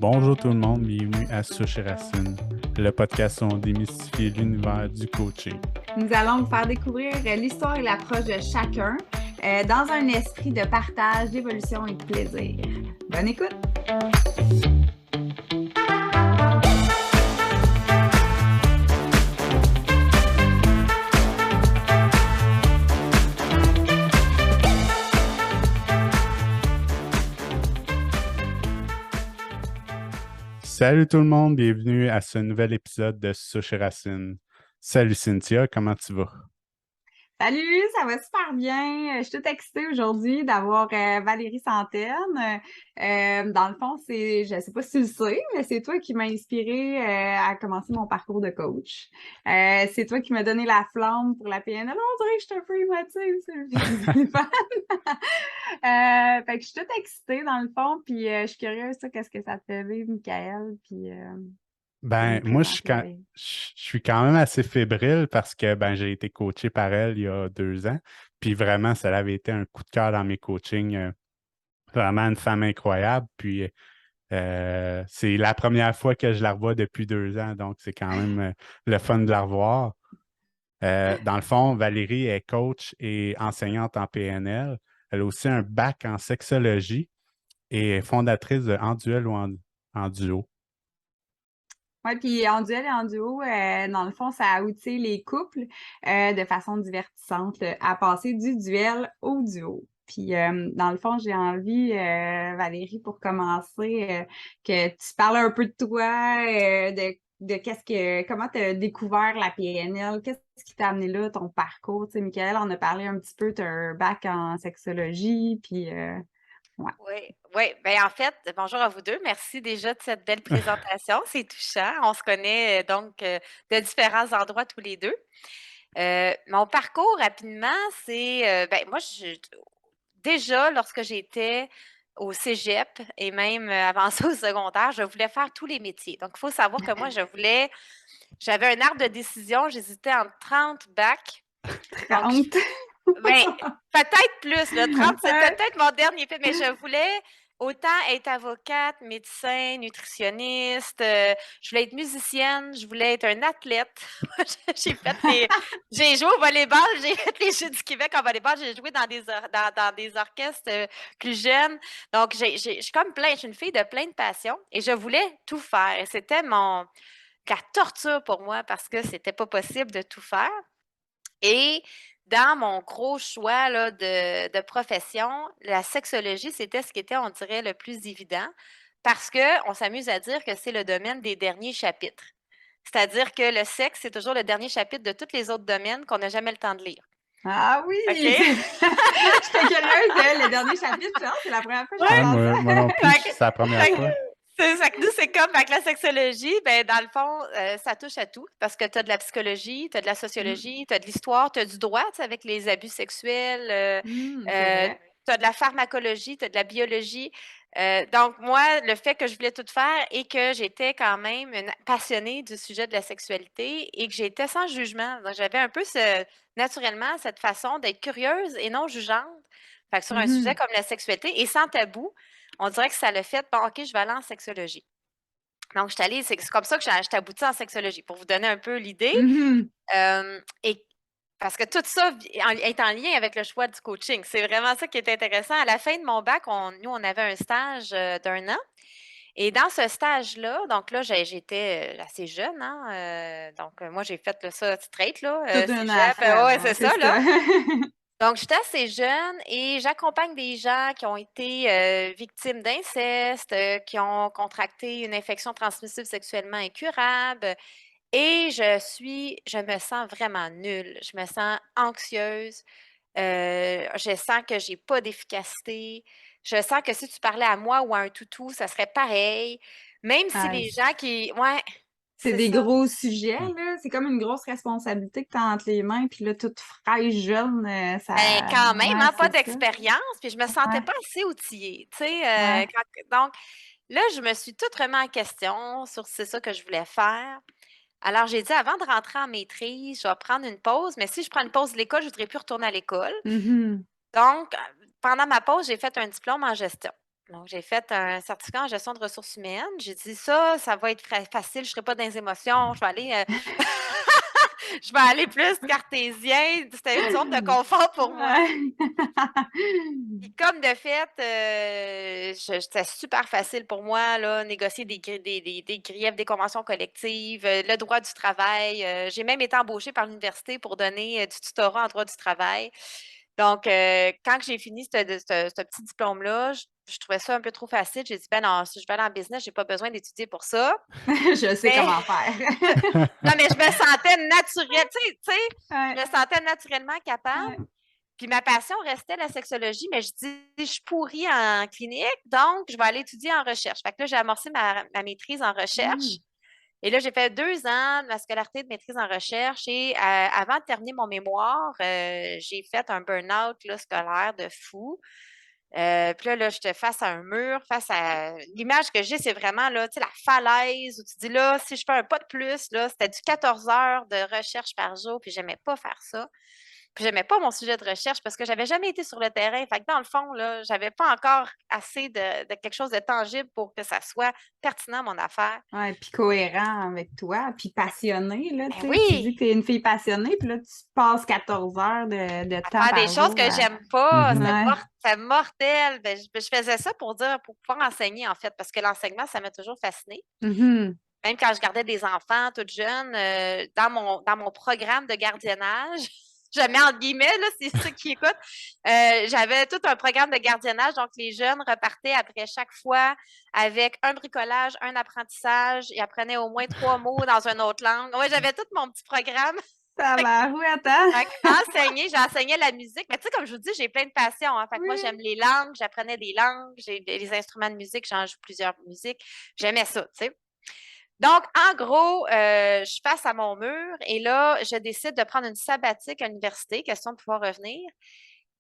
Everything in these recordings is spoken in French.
Bonjour tout le monde, bienvenue à Souche et Racine, le podcast où on démystifie l'univers du coaching. Nous allons vous faire découvrir l'histoire et l'approche de chacun dans un esprit de partage, d'évolution et de plaisir. Bonne écoute! Salut tout le monde, bienvenue à ce nouvel épisode de Souche et Racine. Salut Cynthia, comment tu vas? Salut, ça va super bien. Je suis toute excitée aujourd'hui d'avoir Valérie Santaine. Dans le fond, je sais pas si tu le sais, mais c'est toi qui m'as inspirée à commencer mon parcours de coach. C'est toi qui m'as donné la flamme pour la PNL. On dirait que je suis un peu émotive, c'est le fun. Fait que je suis toute excitée dans le fond, puis je suis curieuse, ça, qu'est-ce que ça te fait vivre, Michael, puis pour nous Moi, présenter Valérie. je suis quand même assez fébrile parce que j'ai été coaché par elle il y a 2 ans. Puis vraiment, ça avait été un coup de cœur dans mes coachings. Vraiment une femme incroyable. Puis c'est la première fois que je la revois depuis 2 ans, donc c'est quand même le fun de la revoir. Dans le fond, Valérie est coach et enseignante en PNL. Elle a aussi un bac en sexologie et est fondatrice de En Duel ou en Duo. Oui, puis en duel et en duo, dans le fond, ça a outillé les couples de façon divertissante là, à passer du duel au duo. Puis, dans le fond, j'ai envie, Valérie, pour commencer, que tu parles un peu de toi, de comment tu as découvert la PNL, qu'est-ce qui t'a amené là, ton parcours. Tu sais, Michael en a parlé un petit peu, tu as un bac en sexologie, puis, ouais. Oui, oui. Ben en fait, bonjour à vous deux. Merci déjà de cette belle présentation. C'est touchant. On se connaît donc de différents endroits tous les deux. Mon parcours rapidement, c'est moi, déjà lorsque j'étais au cégep et même avant ça au secondaire, je voulais faire tous les métiers. Donc, il faut savoir que moi, j'avais un arbre de décision. J'hésitais entre 30 bacs. Donc, 30. ben, peut-être plus, là. 30, c'était peut-être mon dernier fait, mais je voulais autant être avocate, médecin, nutritionniste, je voulais être musicienne, je voulais être un athlète. J'ai joué au volleyball, j'ai fait les Jeux du Québec en volleyball, j'ai joué dans des orchestres plus jeunes. Donc, je suis comme je suis une fille de plein de passions et je voulais tout faire. Et c'était la torture pour moi parce que c'était pas possible de tout faire. Et dans mon gros choix là, de profession, la sexologie, c'était ce qui était, on dirait, le plus évident parce qu'on s'amuse à dire que c'est le domaine des derniers chapitres. C'est-à-dire que le sexe, c'est toujours le dernier chapitre de tous les autres domaines qu'on n'a jamais le temps de lire. Ah oui! OK? J'étais curieuse, le dernier chapitre, genre, c'est la première fois que Ouais, j'entends ça. moi non plus, Fait que- c'est la première fait que- fois. ça que nous, c'est comme avec la sexologie, ben, dans le fond, ça touche à tout parce que tu as de la psychologie, tu as de la sociologie, tu as de l'histoire, tu as du droit, tu sais, avec les abus sexuels, C'est vrai. tu as de la pharmacologie, tu as de la biologie. Donc, moi, le fait que je voulais tout faire et que j'étais quand même une passionnée du sujet de la sexualité et que j'étais sans jugement. Donc, j'avais un peu naturellement cette façon d'être curieuse et non jugeante. Fait que sur un sujet comme la sexualité et sans tabou, on dirait que ça l'a fait, bon, OK, je vais aller en sexologie. Donc, je suis allée, c'est comme ça que j'ai abouti en sexologie, pour vous donner un peu l'idée. Mhm. Et parce que tout ça est en lien avec le choix du coaching. C'est vraiment ça qui est intéressant. À la fin de mon bac, nous, on avait un stage d'1 an. Et dans ce stage-là, donc là, j'étais assez jeune, hein, donc moi, j'ai fait là, ça straight, là, Toute une cégep, affaire, ouais, là, c'est c'est ça, là. ça. Donc, j'étais assez jeune et j'accompagne des gens qui ont été victimes d'inceste, qui ont contracté une infection transmissible sexuellement incurable. Et je me sens vraiment nulle. Je me sens anxieuse. Je sens que j'ai pas d'efficacité. Je sens que si tu parlais à moi ou à un toutou, ça serait pareil. Même si Ah, les gens ouais, c'est c'est des ça. gros sujets, Hmm. là. C'est comme une grosse responsabilité que tu as entre les mains, puis là, toute fraîche, jeune, Ben, ça. quand même, Ouais, hein, pas c'est ça. d'expérience, puis je me sentais Ouais, pas assez outillée, tu sais, ouais. donc là, je me suis toute remis en question sur c'est ça que je voulais faire. Alors, j'ai dit avant de rentrer en maîtrise, je vais prendre une pause, mais si je prends une pause de l'école, je voudrais plus retourner à l'école. Mhm. Donc, pendant ma pause, j'ai fait un diplôme en gestion. Donc, j'ai fait un certificat en gestion de ressources humaines. J'ai dit ça va être facile, je ne serai pas dans les émotions, je vais aller plus cartésien. C'était une zone de confort pour moi. Ouais. Puis comme de fait, c'était super facile pour moi, là, négocier des griefs, des conventions collectives, le droit du travail. J'ai même été embauchée par l'université pour donner du tutorat en droit du travail. Donc, quand j'ai fini ce petit diplôme-là, je trouvais ça un peu trop facile. J'ai dit, ben non, si je vais aller en business, j'ai pas besoin d'étudier pour ça. Je sais Mais, comment faire. non, mais je me sentais naturelle, tu sais, je Ouais, me sentais naturellement capable. ouais. Puis ma passion restait la sexologie, mais je dis, je suis pourrie en clinique, donc je vais aller étudier en recherche. Fait que là, j'ai amorcé ma maîtrise en recherche. Et là, j'ai fait 2 ans de ma scolarité de maîtrise en recherche. Et avant de terminer mon mémoire, j'ai fait un burn-out là, scolaire de fou. Puis là, j'étais face à un mur, face à. L'image que j'ai, c'est vraiment là, tu sais, la falaise où tu dis là, si je fais un pas de plus, là, c'était du 14 heures de recherche par jour, puis j'aimais pas faire ça. Puis j'aimais pas mon sujet de recherche parce que j'avais jamais été sur le terrain. Fait que dans le fond, là, j'avais pas encore assez de quelque chose de tangible pour que ça soit pertinent, mon affaire. Ouais, puis cohérent avec toi, puis passionné, là, Ben tu sais. Tu dis oui, que tu es une fille passionnée, puis là, tu passes 14 heures de à temps faire des par choses jour que à... j'aime pas, Mhm. Ouais. c'était mortel. Ben, je faisais ça pour pouvoir enseigner, en fait, parce que l'enseignement, ça m'a toujours fascinée. Mhm. Même quand je gardais des enfants toutes jeunes, dans mon programme de gardiennage, je mets entre guillemets, là, c'est ceux qui écoutent, j'avais tout un programme de gardiennage. Donc, les jeunes repartaient après chaque fois avec un bricolage, un apprentissage. Ils apprenaient au moins 3 mots dans une autre langue. Ouais, j'avais tout mon petit programme. Tabarouette, hein? Fait j'enseignais la musique. Mais tu sais, comme je vous dis, j'ai plein de passions. Hein. Fait que moi, Oui. j'aime les langues, j'apprenais des langues, j'ai les instruments de musique, j'en joue plusieurs musiques. J'aimais ça, tu sais. Donc, en gros, je suis face à mon mur et là, je décide de prendre une sabbatique à l'université, question de pouvoir revenir.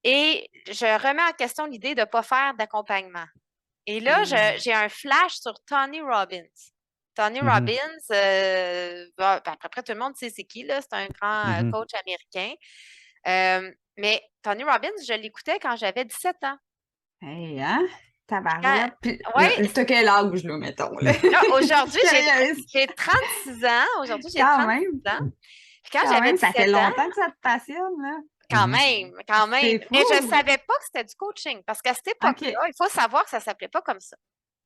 Et je remets en question l'idée de ne pas faire d'accompagnement. Et là, j'ai un flash sur Tony Robbins. Tony Mhm. Robbins, à peu près tout le monde sait c'est qui, là. C'est un grand Mhm. coach américain. Mais Tony Robbins, je l'écoutais quand j'avais 17 ans. Hey, hein? Quand- Tabarouette. Puis ouais, là, t'as quel âge, là, mettons, là? là, Je suis aujourd'hui, curieuse. j'ai 36 ans. Aujourd'hui, j'ai Quand 36 même, ans. Puis quand quand j'avais même, ça fait 17 ans, longtemps que ça te passionne, là. quand Mhm. même, quand même. C'est Mais je ne fou! savais pas que c'était du coaching parce qu'à cette OK. époque-là, il faut savoir que ça ne s'appelait pas comme ça.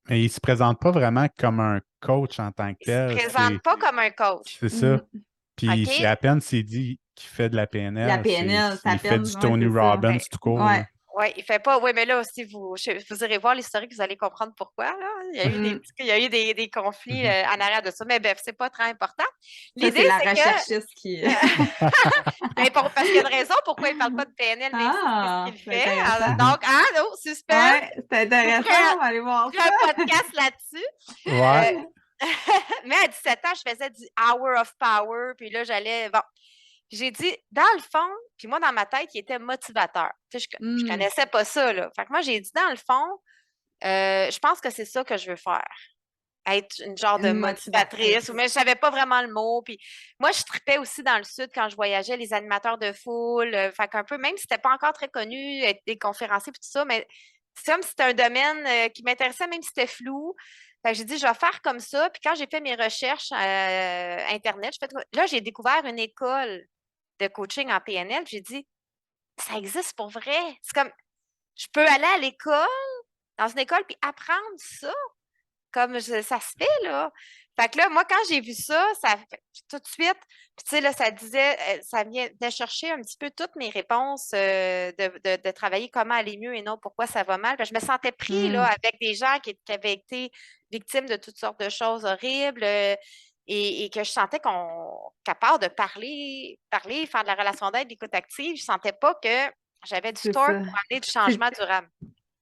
Mais il se présente pas vraiment comme un coach en tant que Il ne se tel. présente pas comme un coach. C'est ça. Mhm. Puis OK? à peine s'il dit qu'il fait de la La PNL, PNL, ça il fait peine, du ouais, Tony c'est ça. Robbins Ben, tout court, Ouais. là. oui, il ne fait pas. Oui, mais là aussi, vous irez voir l'historique, vous allez comprendre pourquoi. Là. Mm. Il y a eu des conflits Mhm. en arrière de ça. Mais bref, c'est pas très important. Ça, c'est L'idée, la c'est que. recherchiste qui... Mais parce qu'il y a une raison pourquoi il ne parle pas de PNL, même si c'est ce Ah, qu'il c'est fait. intéressant. Mhm. Donc, non, suspense. Ouais, c'est Je vous intéressant, on va aller voir ferai ça. un podcast là-dessus. Ouais. Euh, mais à 17 ans, je faisais du Hour of Power. Puis là, j'allais. Bon, j'ai dit, dans le fond, puis moi, dans ma tête, il était motivateur. Tu sais, je Mm. connaissais pas ça, là. Fait que moi, j'ai dit, dans le fond, je pense que c'est ça que je veux faire. Être une genre de Une motivatrice, motivatrice. mais je savais pas vraiment le mot. Puis moi, je tripais aussi dans le sud quand je voyageais, les animateurs de foule. Fait qu'un peu, même si c'était pas encore très connu, être des conférenciers puis tout ça, mais c'est comme si c'était un domaine qui m'intéressait, même si c'était flou. Fait que j'ai dit, je vais faire comme ça. Puis quand j'ai fait mes recherches Internet, là, j'ai découvert une école de coaching en PNL. J'ai dit, ça existe pour vrai. C'est comme, je peux aller à l'école, dans une école, puis apprendre ça. Comme ça se fait, là. Fait que là, moi, quand j'ai vu ça, tout de suite, puis tu sais, là, ça disait, ça vient de chercher un petit peu toutes mes réponses de travailler comment aller mieux et non pourquoi ça va mal. Puis je me sentais pris, là, Mm. avec des gens qui avaient été victimes de toutes sortes de choses horribles et que je sentais qu'à part de parler, faire de la relation d'aide, d'écoute active, je sentais pas que j'avais du C'est store ça. pour amener du C'est changement durable.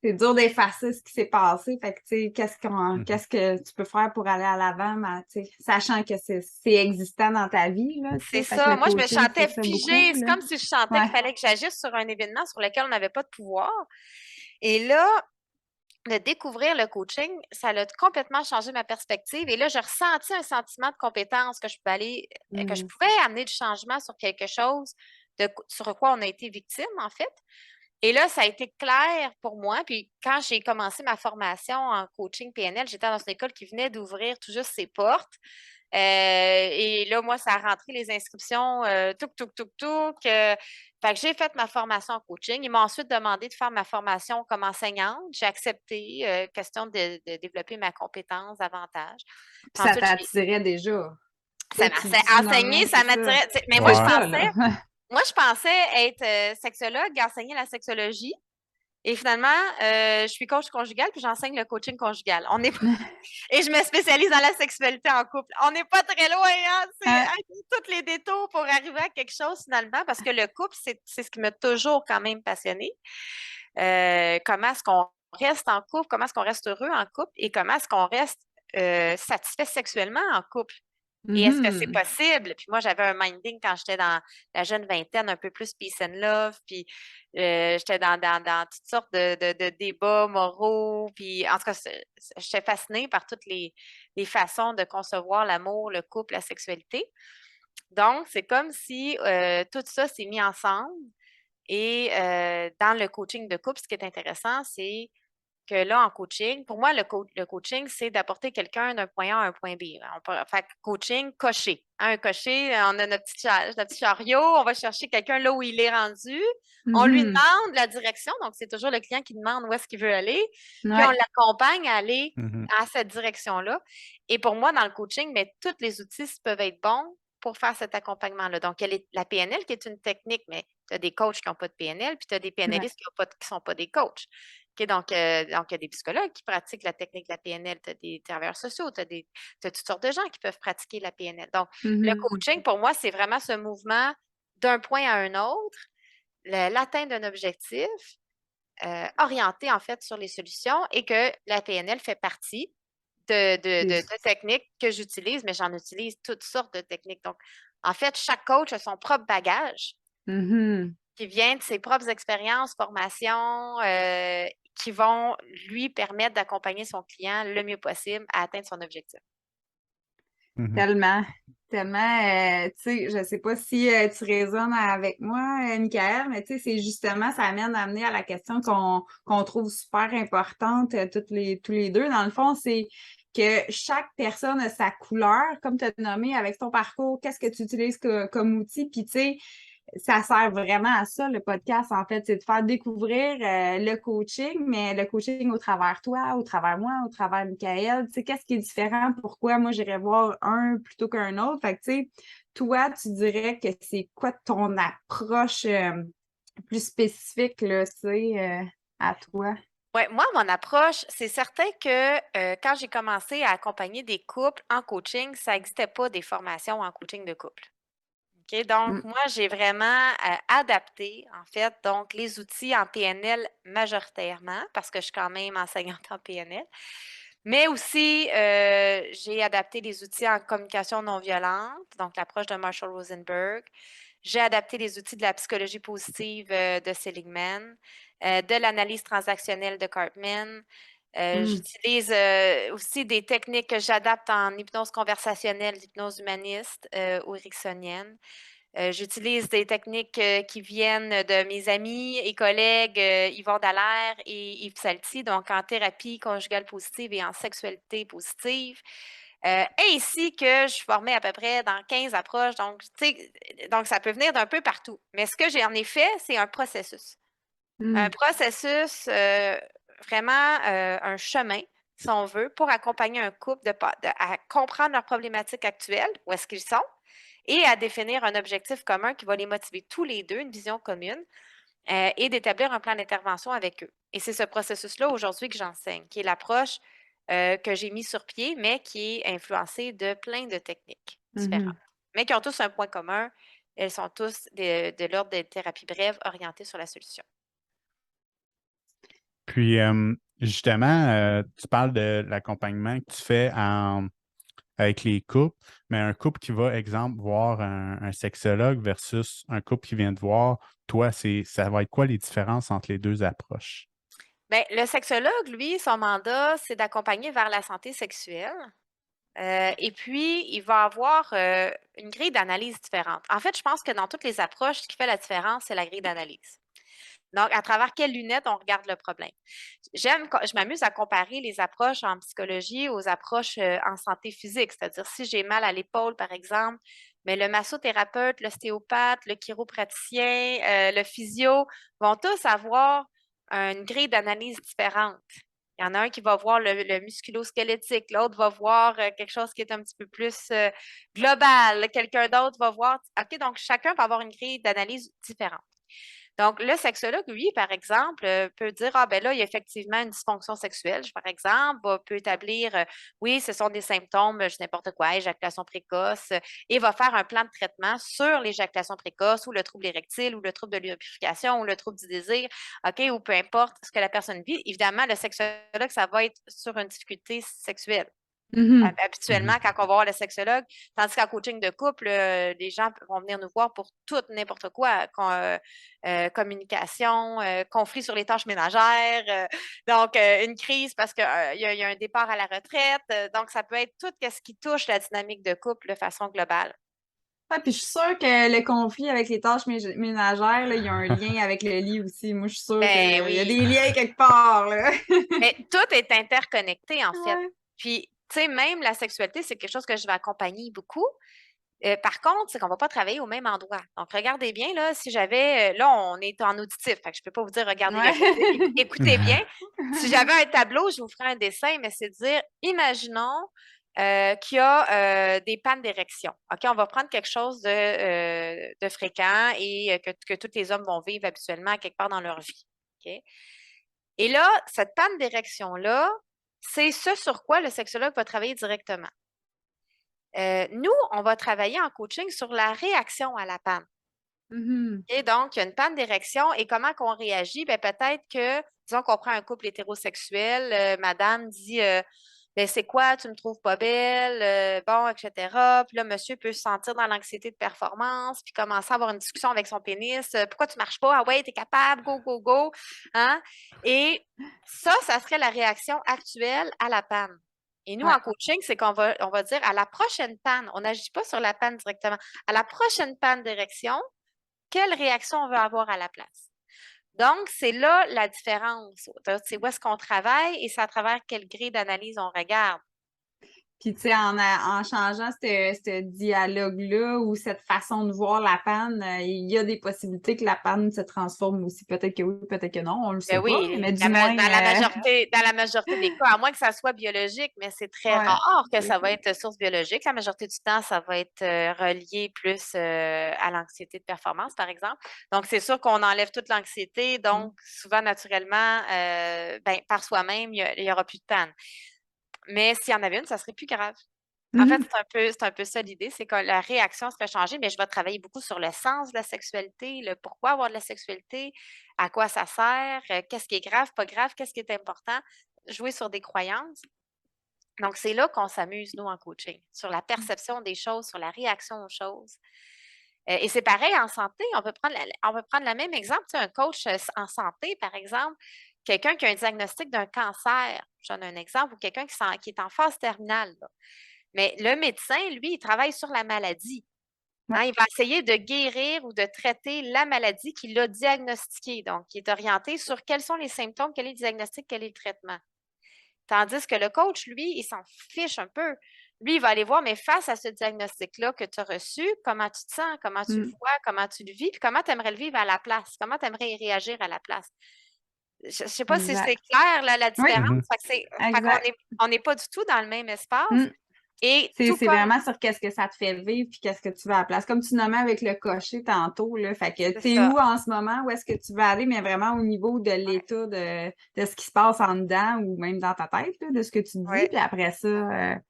c'est dur d'effacer ce qui s'est passé. Fait que, tu sais, Mhm. qu'est-ce que tu peux faire pour aller à l'avant, mais, tu sais, sachant que c'est existant dans ta vie, là, tu C'est sais. Fait que ça. le Moi, je me coaching, c'est sentais ça beaucoup, figée. C'est là. comme si je sentais Ouais. qu'il fallait que j'agisse sur un événement sur lequel on n'avait pas de pouvoir. Et là, de découvrir le coaching, ça a complètement changé ma perspective. Et là, j'ai ressenti un sentiment de compétence que que je Mm. pouvais amener du changement sur quelque chose sur quoi on a été victime, en fait. Et là, ça a été clair pour moi. Puis quand j'ai commencé ma formation en coaching PNL, j'étais dans une école qui venait d'ouvrir tout juste ses portes. Et là, moi, ça a rentré les inscriptions, touc, touc, touc, touc. Fait que j'ai fait ma formation en coaching. Ils m'ont ensuite demandé de faire ma formation comme enseignante. J'ai accepté, question de développer ma compétence davantage. Puis Puis ça ensuite, t'attirait déjà. Tu ça sais, tu enseigner, nommais, ça c'est ça. m'attirait. Mais C'est Ouais. ça, là. moi, je pensais être sexologue, enseigner la sexologie. Et finalement, je suis coach conjugal, puis j'enseigne le coaching conjugal. Et je me spécialise dans la sexualité en couple. On n'est pas très loin, hein? Hein? C'est tous les détours pour arriver à quelque chose finalement, parce que le couple, c'est ce qui m'a toujours quand même passionnée. Comment est-ce qu'on reste en couple, comment est-ce qu'on reste heureux en couple et comment est-ce qu'on reste satisfait sexuellement en couple. Et est-ce que c'est Mhm. possible? Puis moi, j'avais un minding quand j'étais dans la jeune vingtaine, un peu plus peace and love, puis j'étais dans toutes sortes de débats moraux, puis en tout cas, j'étais fascinée par toutes les façons de concevoir l'amour, le couple, la sexualité. Donc, c'est comme si tout ça s'est mis ensemble et dans le coaching de couple, ce qui est intéressant, c'est que là, en coaching, pour moi, le coaching, c'est d'apporter quelqu'un d'un point A à un point B. On peut faire coaching coché. Hein, un cocher, on a notre petit chariot, on va chercher quelqu'un là où il est rendu. On lui Mhm. demande la direction, donc c'est toujours le client qui demande où est-ce qu'il veut aller, puis on Ouais. l'accompagne à aller Mhm. à cette direction-là. Et pour moi, dans le coaching, mais tous les outils peuvent être bons pour faire cet accompagnement-là. Donc, il y a la PNL qui est une technique, mais tu as des coachs qui n'ont pas de PNL, puis tu as des Ouais. PNListes qui ne sont pas des coachs. OK, donc, il y a des psychologues qui pratiquent la technique de la PNL, tu as des travailleurs sociaux, tu as toutes sortes de gens qui peuvent pratiquer la PNL. Donc, le Mhm. coaching, pour moi, c'est vraiment ce mouvement d'un point à un autre, l'atteinte d'un objectif, orienté en fait sur les solutions et que la PNL fait partie de techniques que j'utilise, mais j'en utilise toutes sortes de techniques. Donc, en fait, chaque coach a son propre bagage Mhm. qui vient de ses propres expériences, formations, qui vont lui permettre d'accompagner son client le mieux possible à atteindre son objectif. Mhm. Tellement, tellement, tu sais, je sais pas si tu résonnes avec moi, Michael, mais tu sais, c'est justement, ça amène à amener à la question qu'on trouve super importante, tous les deux. Dans le fond, c'est que chaque personne a sa couleur, comme tu as nommé avec ton parcours, qu'est-ce que tu utilises comme outil, puis tu sais, ça sert vraiment à ça, le podcast, en fait, c'est de faire découvrir le coaching, mais le coaching au travers toi, au travers moi, au travers Michael. Tu sais, qu'est-ce qui est différent? Pourquoi moi, j'irais voir un plutôt qu'un autre? Fait que, tu sais, toi, tu dirais que c'est quoi ton approche plus spécifique, là, tu sais, à toi? Oui, moi, mon approche, c'est certain que quand j'ai commencé à accompagner des couples en coaching, ça n'existait pas des formations en coaching de couple. OK? Donc, Mm. moi, j'ai vraiment adapté, en fait, donc les outils en PNL majoritairement, parce que je suis quand même enseignante en PNL, mais aussi j'ai adapté les outils en communication non violente, donc l'approche de Marshall Rosenberg. J'ai adapté les outils de la psychologie positive de Seligman, de l'analyse transactionnelle de Cartman. Mm. J'utilise aussi des techniques que j'adapte en hypnose conversationnelle, l'hypnose humaniste ou ericksonienne. J'utilise des techniques qui viennent de mes amis et collègues Yvon Dallaire et Yves Salty, donc en thérapie conjugale positive et en sexualité positive. Ainsi que je suis formée à peu près dans 15 approches, donc, donc ça peut venir d'un peu partout. Mais ce que j'ai en effet, c'est un processus. Un Mm. processus, vraiment un chemin, si on veut, pour accompagner un couple à comprendre leurs problématiques actuelles, où est-ce qu'ils sont, et à définir un objectif commun qui va les motiver tous les deux, une vision commune, et d'établir un plan d'intervention avec eux. Et c'est ce processus-là aujourd'hui que j'enseigne, qui est l'approche que j'ai mis sur pied, mais qui est influencée de plein de techniques différentes, Mhm. mais qui ont tous un point commun. Elles sont tous de l'ordre des thérapies brèves orientées sur la solution. Puis, justement, tu parles de l'accompagnement que tu fais avec les couples, mais un couple qui va, exemple, voir un sexologue versus un couple qui vient te voir, toi, ça va être quoi les différences entre les deux approches? Bien, le sexologue, lui, son mandat, c'est d'accompagner vers la santé sexuelle. Et puis, il va avoir une grille d'analyse différente. En fait, je pense que dans toutes les approches, ce qui fait la différence, c'est la grille d'analyse. Donc, à travers quelles lunettes on regarde le problème? Je m'amuse à comparer les approches en psychologie aux approches en santé physique. C'est-à-dire, si j'ai mal à l'épaule, par exemple, mais le massothérapeute, l'ostéopathe, le chiropraticien, le physio vont tous avoir une grille d'analyse différente. Il y en a un qui va voir le musculo-squelettique, l'autre va voir quelque chose qui est un petit peu plus global, quelqu'un d'autre va voir. OK, donc chacun va avoir une grille d'analyse différente. Donc, le sexologue, lui, par exemple, peut dire, ah ben là, il y a effectivement une dysfonction sexuelle, par exemple, peut établir, oui, ce sont des symptômes, je n'importe quoi, éjaculation précoce, et va faire un plan de traitement sur l'éjaculation précoce ou le trouble érectile ou le trouble de lubrification ou le trouble du désir, OK, ou peu importe ce que la personne vit. Évidemment, le sexologue, ça va être sur une difficulté sexuelle. Habituellement, quand on va voir le sexologue, tandis qu'en coaching de couple, les gens vont venir nous voir pour tout, n'importe quoi, communication, conflit sur les tâches ménagères, donc une crise parce qu'il y a un départ à la retraite. Donc, ça peut être tout ce qui touche la dynamique de couple de façon globale. Ouais, puis je suis sûre que le conflit avec les tâches ménagères, là, il y a un lien avec le lit aussi. Moi, je suis sûre Ben qu'il y a oui, des liens quelque part, là. mais tout est interconnecté, en fait. Ouais. Puis, tu sais, même la sexualité, c'est quelque chose que je vais accompagner beaucoup. Par contre, c'est qu'on ne va pas travailler au même endroit. Donc, regardez bien, là, si j'avais. Là, on est en auditif, fait que je ne peux pas vous dire, regardez bien. Ouais. Écoutez bien. Si j'avais un tableau, je vous ferais un dessin, mais c'est de dire, imaginons qu'il y a des pannes d'érection. OK, on va prendre quelque chose de fréquent et que tous les hommes vont vivre habituellement quelque part dans leur vie. OK? Et là, cette panne d'érection-là, c'est ce sur quoi le sexologue va travailler directement. Nous, on va travailler en coaching sur la réaction à la panne. Et donc, il y a une panne d'érection et comment qu'on réagit? Bien, peut-être que, disons qu'on prend un couple hétérosexuel, madame dit ben, c'est quoi, tu me trouves pas belle, bon, etc. Puis là, monsieur peut se sentir dans l'anxiété de performance, puis commencer à avoir une discussion avec son pénis. Pourquoi tu marches pas? Ah ouais, t'es capable, go, go, go. Hein? Et ça serait la réaction actuelle à la panne. Et nous, Ouais. en coaching, c'est qu'on va dire à la prochaine panne, on n'agit pas sur la panne directement, à la prochaine panne d'érection, quelle réaction on veut avoir à la place. Donc, c'est là la différence. C'est où est-ce qu'on travaille et c'est à travers quelle grille d'analyse on regarde. Puis, tu sais, en changeant ce dialogue-là ou cette façon de voir la panne, il y a des possibilités que la panne se transforme aussi. Peut-être que oui, peut-être que non, on le sait Ben pas, oui, mais du moins... dans la majorité des cas, à moins que ça soit biologique, mais c'est très Ouais. rare que ça va être source biologique. La majorité du temps, ça va être relié plus à l'anxiété de performance, par exemple. Donc, c'est sûr qu'on enlève toute l'anxiété, donc souvent, naturellement, ben, par soi-même, il y aura plus de panne. Mais s'il y en avait une, ça serait plus grave. En fait, c'est un peu ça l'idée, c'est que la réaction serait changée, mais je vais travailler beaucoup sur le sens de la sexualité, le pourquoi avoir de la sexualité, à quoi ça sert, qu'est-ce qui est grave, pas grave, qu'est-ce qui est important, jouer sur des croyances. Donc, c'est là qu'on s'amuse, nous, en coaching, sur la perception des choses, sur la réaction aux choses. Et c'est pareil en santé, on peut prendre le même exemple, tu sais, un coach en santé, par exemple, quelqu'un qui a un diagnostic d'un cancer, je donne un exemple, ou quelqu'un qui est en phase terminale, là. Mais le médecin, lui, il travaille sur la maladie. Hein, il va essayer de guérir ou de traiter la maladie qu'il a diagnostiquée. Donc, il est orienté sur quels sont les symptômes, quel est le diagnostic, quel est le traitement. Tandis que le coach, lui, il s'en fiche un peu. Lui, il va aller voir, mais face à ce diagnostic-là que tu as reçu, comment tu te sens, comment tu le vois, comment tu le vis, puis comment tu aimerais le vivre à la place, comment tu aimerais y réagir à la place. Je ne sais pas si c'est clair, la Oui, différence. Fait exact. on n'est pas du tout dans le même espace. Et C'est tout comme vraiment sur qu'est-ce que ça te fait vivre puis qu'est-ce que tu veux à la place. Comme tu nommais avec le cocher tantôt, là. Fait que c'est t'es ça. où en ce moment? Où est-ce que tu veux aller? Mais vraiment au niveau de l'état de ce qui se passe en dedans ou même dans ta tête, là, de ce que tu te dis. Ouais. Puis après ça, Mais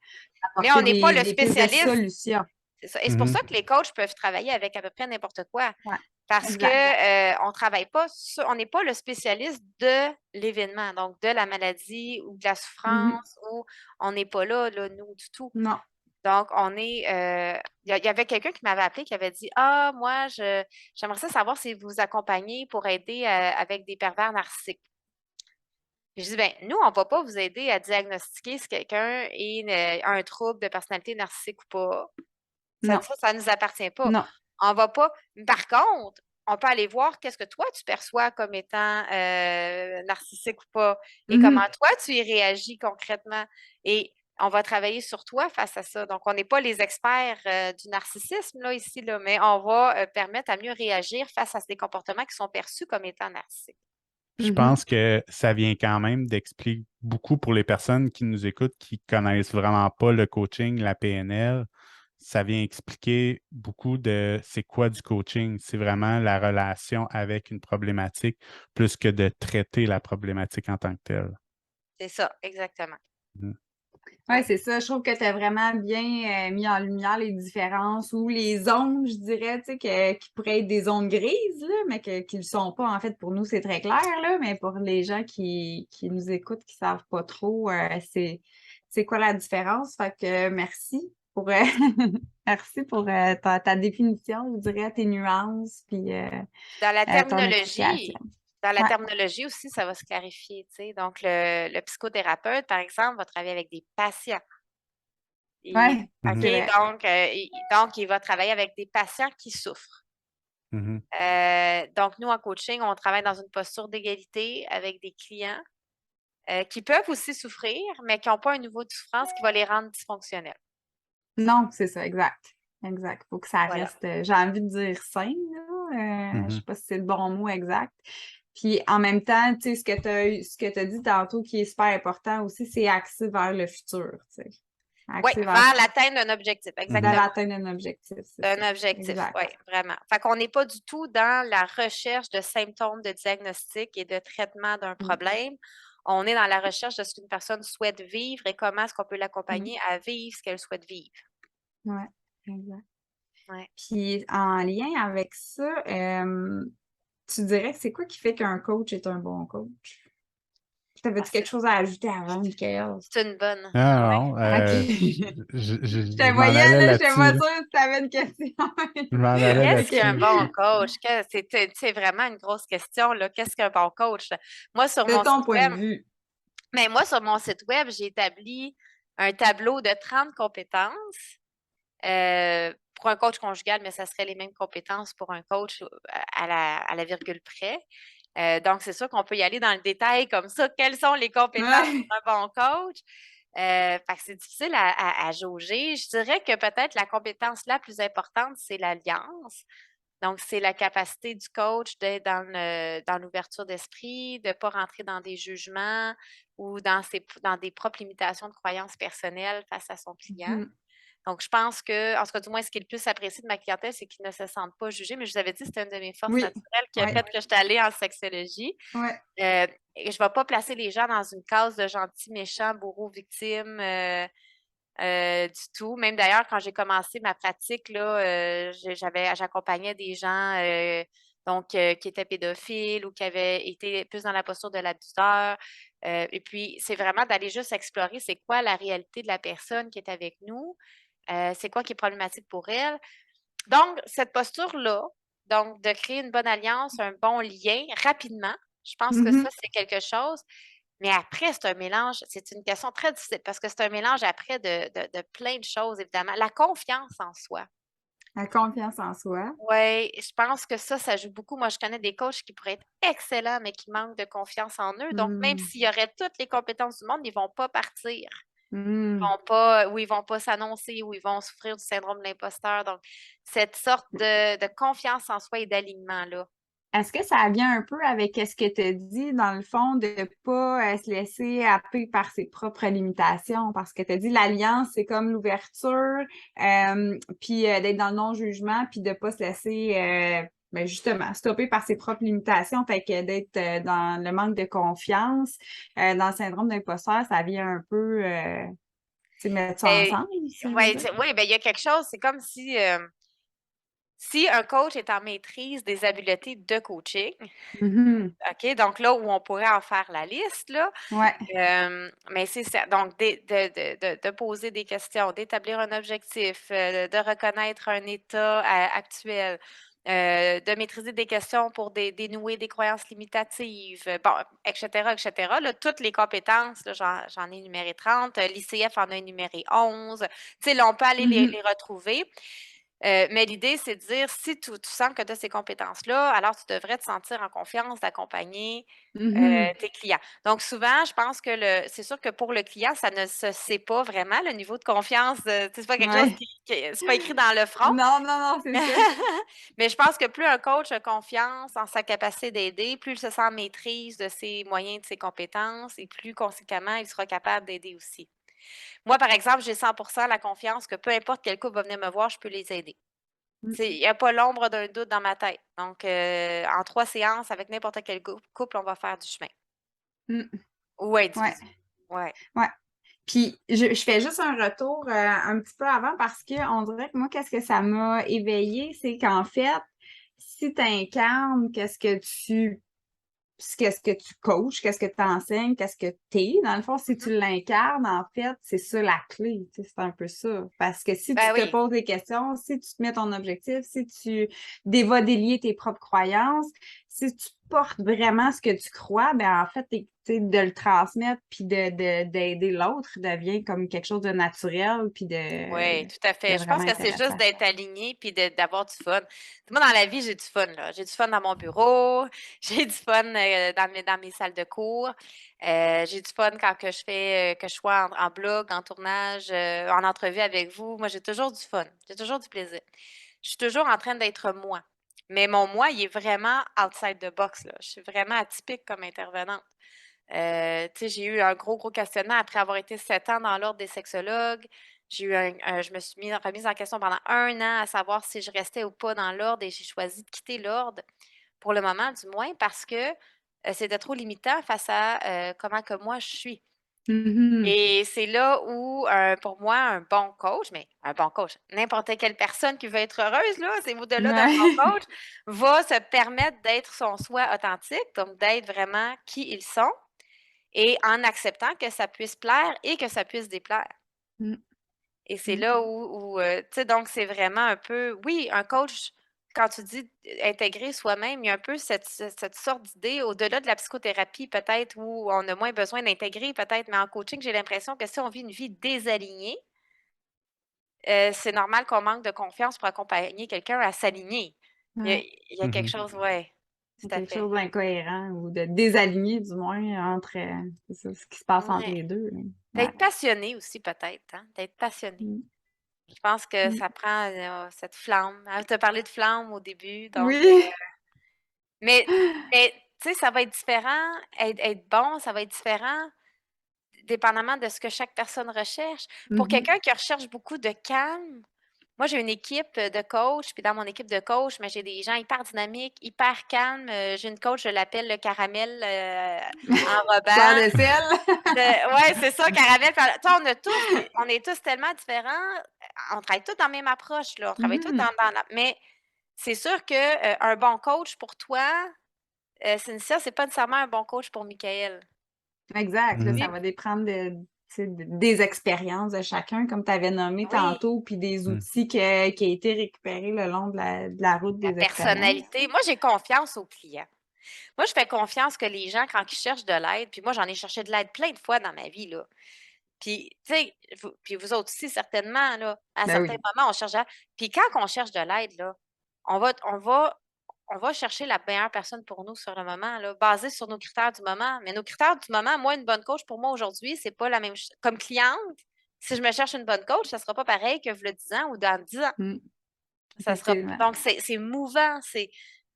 on apporter n'est pas le des pistes de spécialiste. solutions. C'est ça. Et c'est pour ça que les coachs peuvent travailler avec à peu près n'importe quoi. Ouais, Parce exact. qu'on travaille pas on n'est pas le spécialiste de l'événement, donc de la maladie ou de la souffrance, ou on n'est pas là, nous, du tout. Non. Donc, on est. Il y avait quelqu'un qui m'avait appelé qui avait dit ah, moi, j'aimerais ça savoir si vous accompagnez pour aider avec des pervers narcissiques. Puis je dis, ben, nous, on ne va pas vous aider à diagnostiquer si quelqu'un a un trouble de personnalité narcissique ou pas. Ça Non. ne nous appartient pas. Non. On va pas. Par contre, on peut aller voir qu'est-ce que toi, tu perçois comme étant narcissique ou pas et comment Mhm. toi, tu y réagis concrètement. Et on va travailler sur toi face à ça. Donc, on n'est pas les experts du narcissisme là, ici, là, mais on va permettre à mieux réagir face à ces comportements qui sont perçus comme étant narcissiques. Je Mhm. pense que ça vient quand même d'expliquer beaucoup pour les personnes qui nous écoutent, qui connaissent vraiment pas le coaching, la PNL. Ça vient expliquer beaucoup de c'est quoi du coaching. C'est vraiment la relation avec une problématique plus que de traiter la problématique en tant que telle. C'est ça, exactement. Mhm. Oui, Ouais. c'est ça. Je trouve que tu as vraiment bien mis en lumière les différences ou les zones, je dirais, tu sais, qui pourraient être des zones grises, là, mais qui ne le sont pas. En fait, pour nous, c'est très clair, là, mais pour les gens qui nous écoutent, qui ne savent pas trop, c'est quoi la différence. Fait que merci pour, merci pour ta définition, je dirais, tes nuances, puis Dans la ton explication. Ouais. terminologie aussi, ça va se clarifier, tu sais. Donc, le psychothérapeute, par exemple, va travailler avec des patients. Ouais, OK, c'est vrai. donc, il va travailler avec des patients qui souffrent. Mhm. Donc, nous, en coaching, on travaille dans une posture d'égalité avec des clients qui peuvent aussi souffrir, mais qui n'ont pas un niveau de souffrance qui va les rendre dysfonctionnels. Non, c'est ça, exact. Exact. Faut que ça Voilà. reste, j'ai envie de dire sain, là. Je Mhm. sais pas si c'est le bon mot exact. Puis en même temps, tu sais, ce que tu as dit tantôt qui est super important aussi, c'est axé vers le futur, tu sais. Oui, Axé vers vers l'atteinte d'un objectif, Mhm. exactement. l'atteinte d'un objectif, c'est ça. Un objectif, Exact. oui, vraiment. Fait qu'on n'est pas du tout dans la recherche de symptômes de diagnostic et de traitement d'un Mm, problème. On est dans la recherche de ce qu'une personne souhaite vivre et comment est-ce qu'on peut mm. l'accompagner à vivre ce qu'elle souhaite vivre. Ouais, exact. Ouais. Puis en lien avec ça, tu dirais que c'est quoi qui fait qu'un coach est un bon coach? Ah, T'avais-tu quelque chose à ajouter avant, Michael? c'est une bonne. Ah Ouais. non, OK. Je te je m'en voyais, allais là, je te là-dessus, pas là. sûre si tu avais une question. Je m'en allais Qu'est-ce qu'un là-dessus. bon coach? C'est vraiment une grosse question, là. Qu'est-ce qu'un bon coach? Moi, sur De mon ton site point de web, vue. mais moi, sur mon site web, j'ai établi un tableau de 30 compétences pour un coach conjugal, mais ça serait les mêmes compétences pour un coach à la virgule près. Donc, c'est sûr qu'on peut y aller dans le détail comme ça. Quelles sont les compétences Ouais. pour un bon coach? Fait que c'est difficile à jauger. Je dirais que peut-être la compétence la plus importante, c'est l'alliance. Donc, c'est la capacité du coach d'être dans l'ouverture d'esprit, de ne pas rentrer dans des jugements ou dans des propres limitations de croyances personnelles face à son client. Mhm. Donc, je pense que, en tout cas, du moins, ce qui est le plus apprécié de ma clientèle, c'est qu'ils ne se sentent pas jugés. Mais je vous avais dit, c'était une de mes forces Oui. naturelles qui a Ouais. fait que j'étais allée en sexologie. Ouais. Et je ne vais pas placer les gens dans une case de gentils, méchants, bourreaux, victimes, du tout. Même d'ailleurs, quand j'ai commencé ma pratique, là, j'accompagnais des gens qui étaient pédophiles ou qui avaient été plus dans la posture de l'abuseur. Et puis, c'est vraiment d'aller juste explorer c'est quoi la réalité de la personne qui est avec nous, c'est quoi qui est problématique pour elle. Donc, cette posture-là, donc de créer une bonne alliance, un bon lien rapidement, je pense que ça, Mhm. c'est quelque chose. Mais après, c'est un mélange, c'est une question très difficile parce que c'est un mélange après de plein de choses, évidemment. La confiance en soi. La confiance en soi. Oui, je pense que ça joue beaucoup. Moi, je connais des coachs qui pourraient être excellents, mais qui manquent de confiance en eux. Donc, même Mm. s'il y aurait toutes les compétences du monde, ils ne vont pas partir. Mm. Ils vont pas s'annoncer, ou ils vont souffrir du syndrome de l'imposteur. Donc, cette sorte de confiance en soi et d'alignement-là. Est-ce que ça vient un peu avec ce que tu as dit, dans le fond, de ne pas se laisser happer par ses propres limitations? Parce que tu as dit l'alliance, c'est comme l'ouverture, puis d'être dans le non-jugement, puis de ne pas se laisser, ben justement, stopper par ses propres limitations. Fait que d'être dans le manque de confiance, dans le syndrome d'imposteur, ça vient un peu, tu sais, mettre ça Ben, ensemble, si je veux ouais, dire. oui, ben, il y a quelque chose, c'est comme si un coach est en maîtrise des habiletés de coaching, Mhm. OK, donc là où on pourrait en faire la liste, là, Ouais. mais c'est ça. Donc, de poser des questions, d'établir un objectif, de reconnaître un état actuel, de maîtriser des questions pour dénouer des croyances limitatives, bon, etc., etc. Là, toutes les compétences, là, j'en ai énuméré 30, l'ICF en a énuméré 11. Tu sais, là, on peut aller Mhm. les retrouver. Mais l'idée, c'est de dire, si tu sens que tu as ces compétences-là, alors tu devrais te sentir en confiance d'accompagner tes clients. Donc, souvent, je pense que c'est sûr que pour le client, ça ne se sait pas vraiment, le niveau de confiance. C'est pas quelque chose Ouais. c'est pas écrit dans le front. Non, non, non, c'est ça. Mais je pense que plus un coach a confiance en sa capacité d'aider, plus il se sent en maîtrise de ses moyens, de ses compétences, et plus conséquemment, il sera capable d'aider aussi. Moi, par exemple, j'ai 100% la confiance que peu importe quel couple va venir me voir, je peux les aider. Il n'y a pas l'ombre d'un doute dans ma tête. Donc, en 3 séances, avec n'importe quel couple, on va faire du chemin. Mm. Ou Ouais, individu. Ouais. ouais. Puis, je fais juste un retour un petit peu avant parce qu'on dirait que moi, qu'est-ce que ça m'a éveillé, c'est qu'en fait, si tu incarnes qu'est-ce que tu coaches, qu'est-ce que tu enseignes, qu'est-ce que tu es. Dans le fond, si tu l'incarnes, en fait, c'est ça la clé. Tu sais, c'est un peu ça. Parce que si tu Ben te oui. poses des questions, si tu te mets ton objectif, si tu vas délier tes propres croyances, si tu portes vraiment ce que tu crois, ben en fait, tu sais, de le transmettre puis d'aider l'autre devient comme quelque chose de naturel puis Oui, tout à fait. de Je pense vraiment que c'est juste intéressant. d'être aligné puis d'avoir du fun. Moi, dans la vie, j'ai du fun, là. J'ai du fun dans mon bureau, j'ai du fun dans mes salles de cours, j'ai du fun quand que je fais, que je sois en blog, en tournage, en entrevue avec vous. Moi, j'ai toujours du fun. J'ai toujours du plaisir. Je suis toujours en train d'être moi. Mais mon moi, il est vraiment outside the box, là. Je suis vraiment atypique comme intervenante. Tu sais, j'ai eu un gros questionnement après avoir été 7 ans dans l'ordre des sexologues. J'ai eu je me suis remise en question pendant 1 an à savoir si je restais ou pas dans l'ordre et j'ai choisi de quitter l'ordre, pour le moment du moins, parce que c'était trop limitant face à comment que moi je suis. Mhm. Et c'est là où, pour moi, un bon coach, mais un bon coach, n'importe quelle personne qui veut être heureuse, là, c'est au-delà d'un bon Ouais. coach, va se permettre d'être son soi authentique, donc d'être vraiment qui ils sont et en acceptant que ça puisse plaire et que ça puisse déplaire. Mm. Et c'est Mm. là où tu sais, donc c'est vraiment un peu oui, un coach, quand tu dis intégrer soi-même, il y a un peu cette sorte d'idée au-delà de la psychothérapie peut-être où on a moins besoin d'intégrer peut-être, mais en coaching, j'ai l'impression que si on vit une vie désalignée, c'est normal qu'on manque de confiance pour accompagner quelqu'un à s'aligner. Il y a Ouais. il y a quelque chose ouais, C'est tout à quelque fait. chose d'incohérent ou de désaligné, du moins, entre c'est ça, ce qui se passe entre Ouais. les deux. Là. Ouais. D'être passionné aussi peut-être, hein, d'être passionné. Mm. Je pense que Mm. ça prend, cette flamme. Tu as parlé de flamme au début, donc Oui. mais mais tu sais, ça va être différent, être bon, ça va être différent dépendamment de ce que chaque personne recherche. Pour Mhm. quelqu'un qui recherche beaucoup de calme, moi, j'ai une équipe de coach, puis dans mon équipe de coach, mais j'ai des gens hyper dynamiques, hyper calmes. J'ai une coach, je l'appelle le caramel, Fleur enrobant. de sel. Ouais, c'est ça, caramel. Tu sais, on est tous tellement différents. On travaille tous dans la même approche, là. On travaille tous Mhm. dans la mais c'est sûr que, un bon coach pour toi, Cynthia, c'est pas nécessairement un bon coach pour Michael. Exact. Là, ça Mhm. va dépendre tu sais, des expériences de chacun, comme tu avais nommé Oui, tantôt, puis des Mhm. outils qui a été récupérés le long de la route la des expériences. personnalité. Moi, j'ai confiance aux clients. Moi, je fais confiance que les gens, quand ils cherchent de l'aide, puis moi, j'en ai cherché de l'aide plein de fois dans ma vie, là. Puis, tu sais, puis vous autres aussi, certainement, là, à Ben certains oui. moments, on cherche puis quand on cherche de l'aide, là, on va on va on va chercher la meilleure personne pour nous sur le moment, là, basé sur nos critères du moment. Mais nos critères du moment, moi, une bonne coach, pour moi, aujourd'hui, c'est pas la même chose. Comme cliente, si je me cherche une bonne coach, ça sera pas pareil que v'là 10 ans ou dans 10 ans. Mm. Ça sera Effectivement. donc c'est mouvant,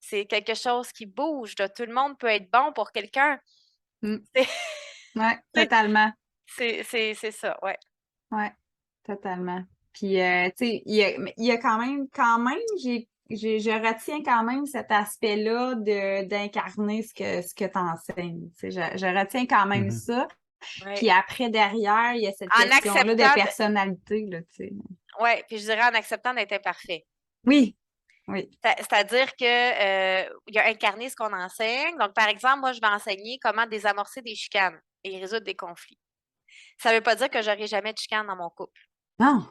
c'est quelque chose qui bouge, là. Tout le monde peut être bon pour quelqu'un. Mm. Ouais, totalement. C'est ça, ouais. Ouais, totalement. Puis, tu sais, il y a quand même, je retiens quand même cet aspect-là d'incarner ce que tu enseignes. Tu sais, je retiens quand même Mhm. ça. Ouais. Puis après, derrière, il y a cette En question-là de acceptant de personnalité, là, tu sais. ouais, puis je dirais en acceptant d'être imparfait. Oui, oui. C'est-à-dire que, il y a incarné ce qu'on enseigne. Donc, par exemple, moi, je vais enseigner comment désamorcer des chicanes et résoudre des conflits. Ça veut pas dire que j'aurai jamais de chicane dans mon couple, Non.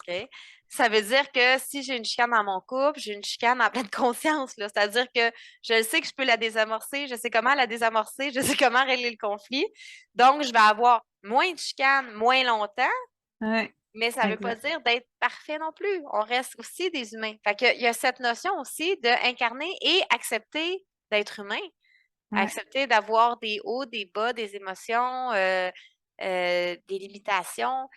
OK? Ça veut dire que si j'ai une chicane dans mon couple, j'ai une chicane en pleine conscience, là. C'est-à-dire que je sais que je peux la désamorcer, je sais comment la désamorcer, je sais comment régler le conflit. Donc, je vais avoir moins de chicanes moins longtemps, Ouais. Mais ça ne veut pas Exact. dire d'être parfait non plus. On reste aussi des humains. Fait que il y a cette notion aussi d'incarner et accepter d'être humain, Ouais. accepter d'avoir des hauts, des bas, des émotions, des limitations.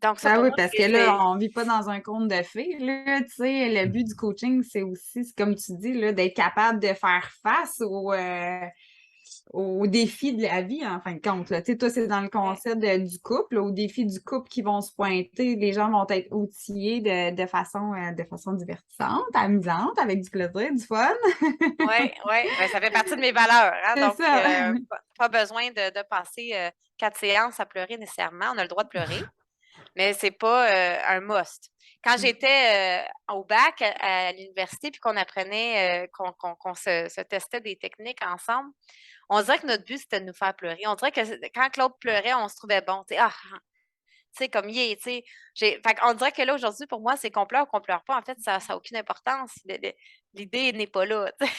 Donc ça, Ah pour oui, moi, parce que là, on vit pas dans un conte de fées, là, tu sais, le but du coaching, c'est aussi, comme tu dis, là, d'être capable de faire face aux défis de la vie, en fin de compte, là. Tu sais, toi, c'est dans le Ouais. concept du couple, aux défis du couple qui vont se pointer. Les gens vont être outillés de façon divertissante, amusante, avec du plaisir, du fun. Oui, oui, ben, ça fait partie de mes valeurs, hein, C'est donc ça. pas besoin de passer 4 séances à pleurer nécessairement. On a le droit de pleurer, mais c'est pas un must. Quand j'étais au bac à l'université puis qu'on apprenait, qu'on se testait des techniques ensemble, on dirait que notre but, c'était de nous faire pleurer. On dirait que quand Claude pleurait, on se trouvait bon. Tu sais, tu sais, comme il est, tu sais. Fait qu'on dirait que là, aujourd'hui, pour moi, c'est qu'on pleure ou qu'on pleure pas. En fait, ça n'a aucune importance. L'idée n'est pas là. Tu sais.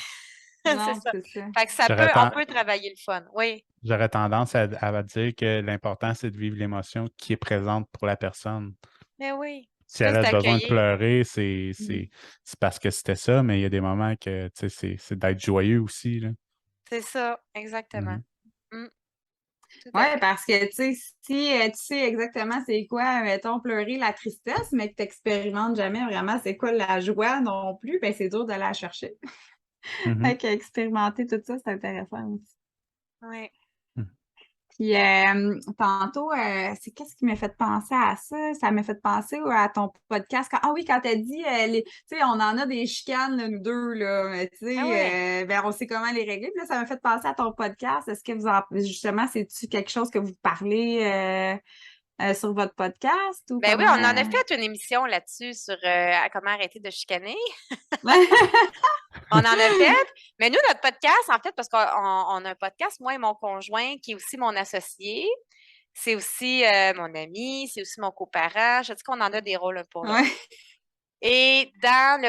C'est Non, ça. c'est ça. Fait que J'aurais on ten- peut travailler le fun. Oui. j'aurais tendance à dire que l'important, c'est de vivre l'émotion qui est présente pour la personne. Mais oui. Si elle Juste a besoin de d'accueillir. pleurer, Mm. c'est parce que c'était ça, mais il y a des moments que tu sais, c'est d'être joyeux aussi, là. C'est ça, exactement. Mhm. Mm, tout à Ouais, fait. parce que, tu sais, si tu sais exactement c'est quoi, mettons, pleurer la tristesse, mais que tu n'expérimentes jamais vraiment c'est quoi la joie non plus, ben c'est dur de la chercher. Mhm. Fait qu'expérimenter tout ça, c'est intéressant aussi. Oui. Mhm. Puis tantôt, c'est qu'est-ce qui m'a fait penser à ça? Ça m'a fait penser à ton podcast. Ah oui, quand t'as dit, tu sais, on en a des chicanes, là, nous deux, là, mais tu Ah oui. sais, ben, on sait comment les régler. Puis là, ça m'a fait penser à ton podcast. Est-ce que justement, c'est-tu quelque chose que vous parlez sur votre podcast ou Ben oui, on en a comment? fait une émission là-dessus sur comment arrêter de chicaner. On en a fait. Mais nous, notre podcast, en fait, parce qu'on a un podcast, moi et mon conjoint, qui est aussi mon associé, c'est aussi mon ami, c'est aussi mon coparent. Je dis qu'on en a des rôles un pour l'autre. Ouais. Et dans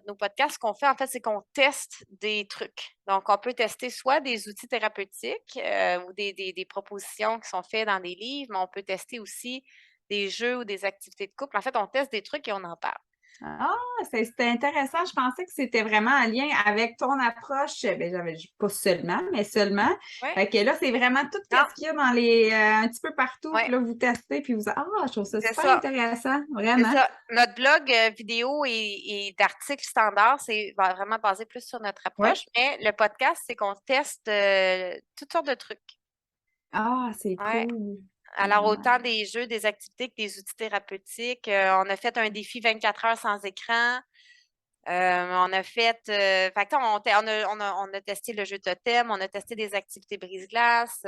nos podcasts, ce qu'on fait, en fait, c'est qu'on teste des trucs. Donc, on peut tester soit des outils thérapeutiques ou des propositions qui sont faites dans des livres, mais on peut tester aussi des jeux ou des activités de couple. En fait, on teste des trucs et on en parle. Ah, c'était intéressant. Je pensais que c'était vraiment en lien avec ton approche. Ben, pas seulement, mais seulement. Oui. Fait que là, c'est vraiment tout Non, ce qu'il y a dans un petit peu partout. oui, Puis là, vous testez, puis je trouve ça c'est super ça. intéressant, C'est vraiment. ça. Notre blog vidéo et d'articles standards, c'est vraiment basé plus sur notre Oui. approche, mais le podcast, c'est qu'on teste toutes sortes de trucs. Ah, c'est Ouais. cool. Alors, Ouais. autant des jeux, des activités que des outils thérapeutiques. On a fait un défi 24 heures sans écran. On a fait, fait que, on a testé le jeu totem, on a testé des activités brise-glace.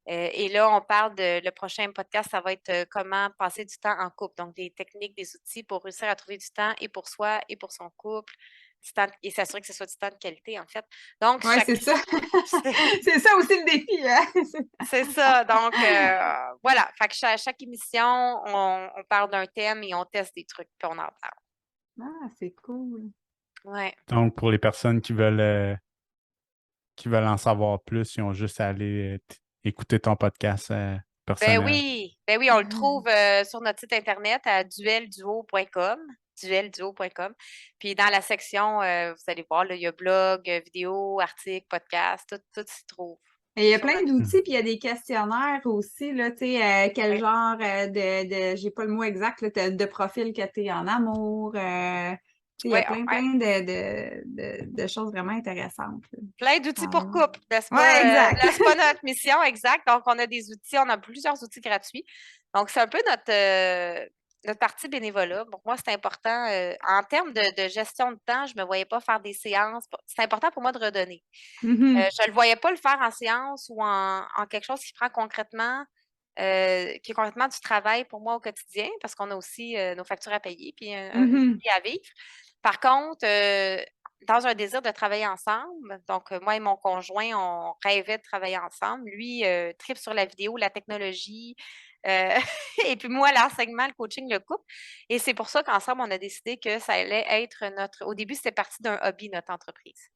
Et là, on parle le prochain podcast, ça va être comment passer du temps en couple. Donc, des techniques, des outils pour réussir à trouver du temps et pour soi et pour son couple. Et s'assurer que ce soit du temps de qualité, en fait. Donc, Ouais, c'est ça. C'est ça aussi le défi, hein? c'est ça. Donc, voilà. Fait que chaque émission, on parle d'un thème et on teste des trucs, puis on en parle. Ah, c'est cool. Ouais. Donc, pour les personnes qui veulent en savoir plus, ils ont juste à aller écouter ton podcast personnel. Ben oui, on le trouve sur notre site internet à duelduo.com, duelduo.com. Puis dans la section, vous allez voir, là, il y a blog, vidéo, articles, podcast, tout s'y trouve Et il y a sur plein notre Mhm. d'outils, puis il y a des questionnaires aussi, là, tu sais, quel site. genre j'ai pas le mot exact, là, de profil que tu es en amour. Tu sais, il y Oui, a plein de choses vraiment intéressantes, là. plein d'outils pour couple, Ouais, exact. n'est-ce pas notre mission exact? Donc, on a des outils, on a plusieurs outils gratuits. Donc, c'est un peu notre partie bénévolat. Pour moi, c'est important. En termes de gestion de temps, je ne me voyais pas faire des séances. C'est important pour moi de redonner. Mhm. Je ne le voyais pas le faire en séance ou en quelque chose qui prend concrètement, qui est concrètement du travail pour moi au quotidien, parce qu'on a aussi nos factures à payer puis une Mhm. vie à vivre. Par contre, dans un désir de travailler ensemble, donc moi et mon conjoint, on rêvait de travailler ensemble. Lui, tripe sur la vidéo, la technologie, euh, et puis moi, l'enseignement, le coaching, le couple. Et c'est pour ça qu'ensemble, on a décidé que ça allait être notre. Au début, c'était parti d'un hobby, notre entreprise.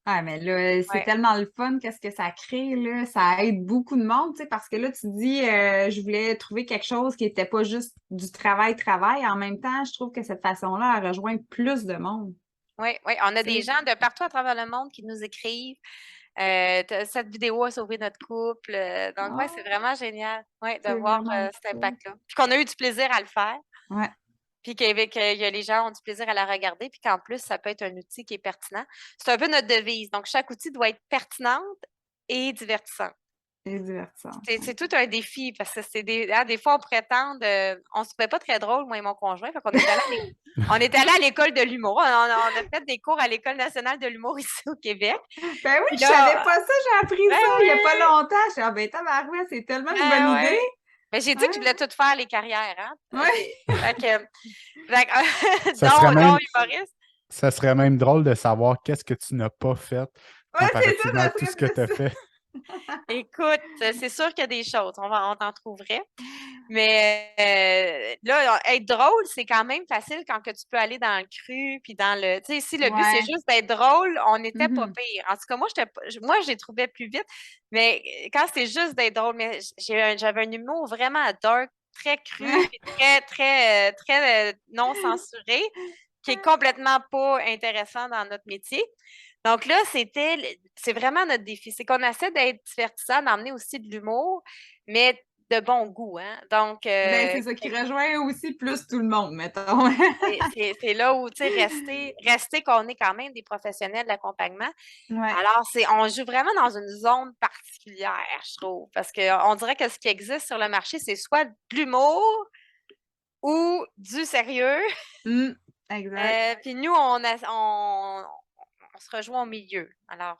Ah, mais là, c'est Ouais. tellement le fun, qu'est-ce que ça crée, là. Ça aide beaucoup de monde, tu sais, parce que là, tu te dis, je voulais trouver quelque chose qui n'était pas juste du travail. En même temps, je trouve que cette façon-là, elle rejoint plus de monde, Oui, oui, on a tu des sais. gens de partout à travers le monde qui nous écrivent. Cette vidéo a sauvé notre couple. Donc, ouais, c'est Oh, vraiment génial, ouais, de c'est voir vraiment le cet fun. impact-là. Puis qu'on a eu du plaisir à le faire, Ouais, puis que les gens ont du plaisir à la regarder, puis qu'en plus, ça peut être un outil qui est pertinent. C'est un peu notre devise. Donc, chaque outil doit être pertinente et divertissant. c'est divertissant. C'est tout un défi parce que des fois, on prétend, on se trouvait pas très drôle, moi et mon conjoint. Fait qu'on est allé on est allé à l'école de l'humour. On a fait des cours à l'École nationale de l'humour ici au Québec. Ben oui, Puis je savais là, pas ça, j'ai appris ben ça il y a pas oui, longtemps. Je suis ah ben tabarouette, c'est tellement une bonne ben idée. ouais. Mais j'ai dit que je voulais Ouais, tout faire les carrières, hein. ouais, Ça serait Dont même, humoriste. ça serait même drôle de savoir qu'est-ce que tu n'as pas fait ouais, c'est ça, comparativement à ça tout serait ce que plus tu as ça. fait. Écoute, c'est sûr qu'il y a des choses, on t'en trouverait. Mais là, être drôle, c'est quand même facile quand que tu peux aller dans le cru, puis dans le. Tu sais, si le but c'est Ouais. juste d'être drôle, on n'était pas Mhm. pire. En tout cas, moi, moi, j'ai trouvé plus vite. Mais quand c'est juste d'être drôle, mais j'avais un humour vraiment dark, très cru, puis très, très, très non censuré, qui est complètement pas intéressant dans notre métier. Donc là, c'est vraiment notre défi. C'est qu'on essaie d'être divertissant, d'emmener aussi de l'humour, mais de bon goût, hein. Donc, Ben, c'est ça qui rejoint aussi plus tout le monde, mettons. c'est là où, tu sais, rester qu'on est quand même des professionnels de l'accompagnement. Ouais. Alors, on joue vraiment dans une zone particulière, je trouve, parce qu'on dirait que ce qui existe sur le marché, c'est soit de l'humour ou du sérieux. Mm, exact. Puis nous, on se rejoint au milieu. Alors,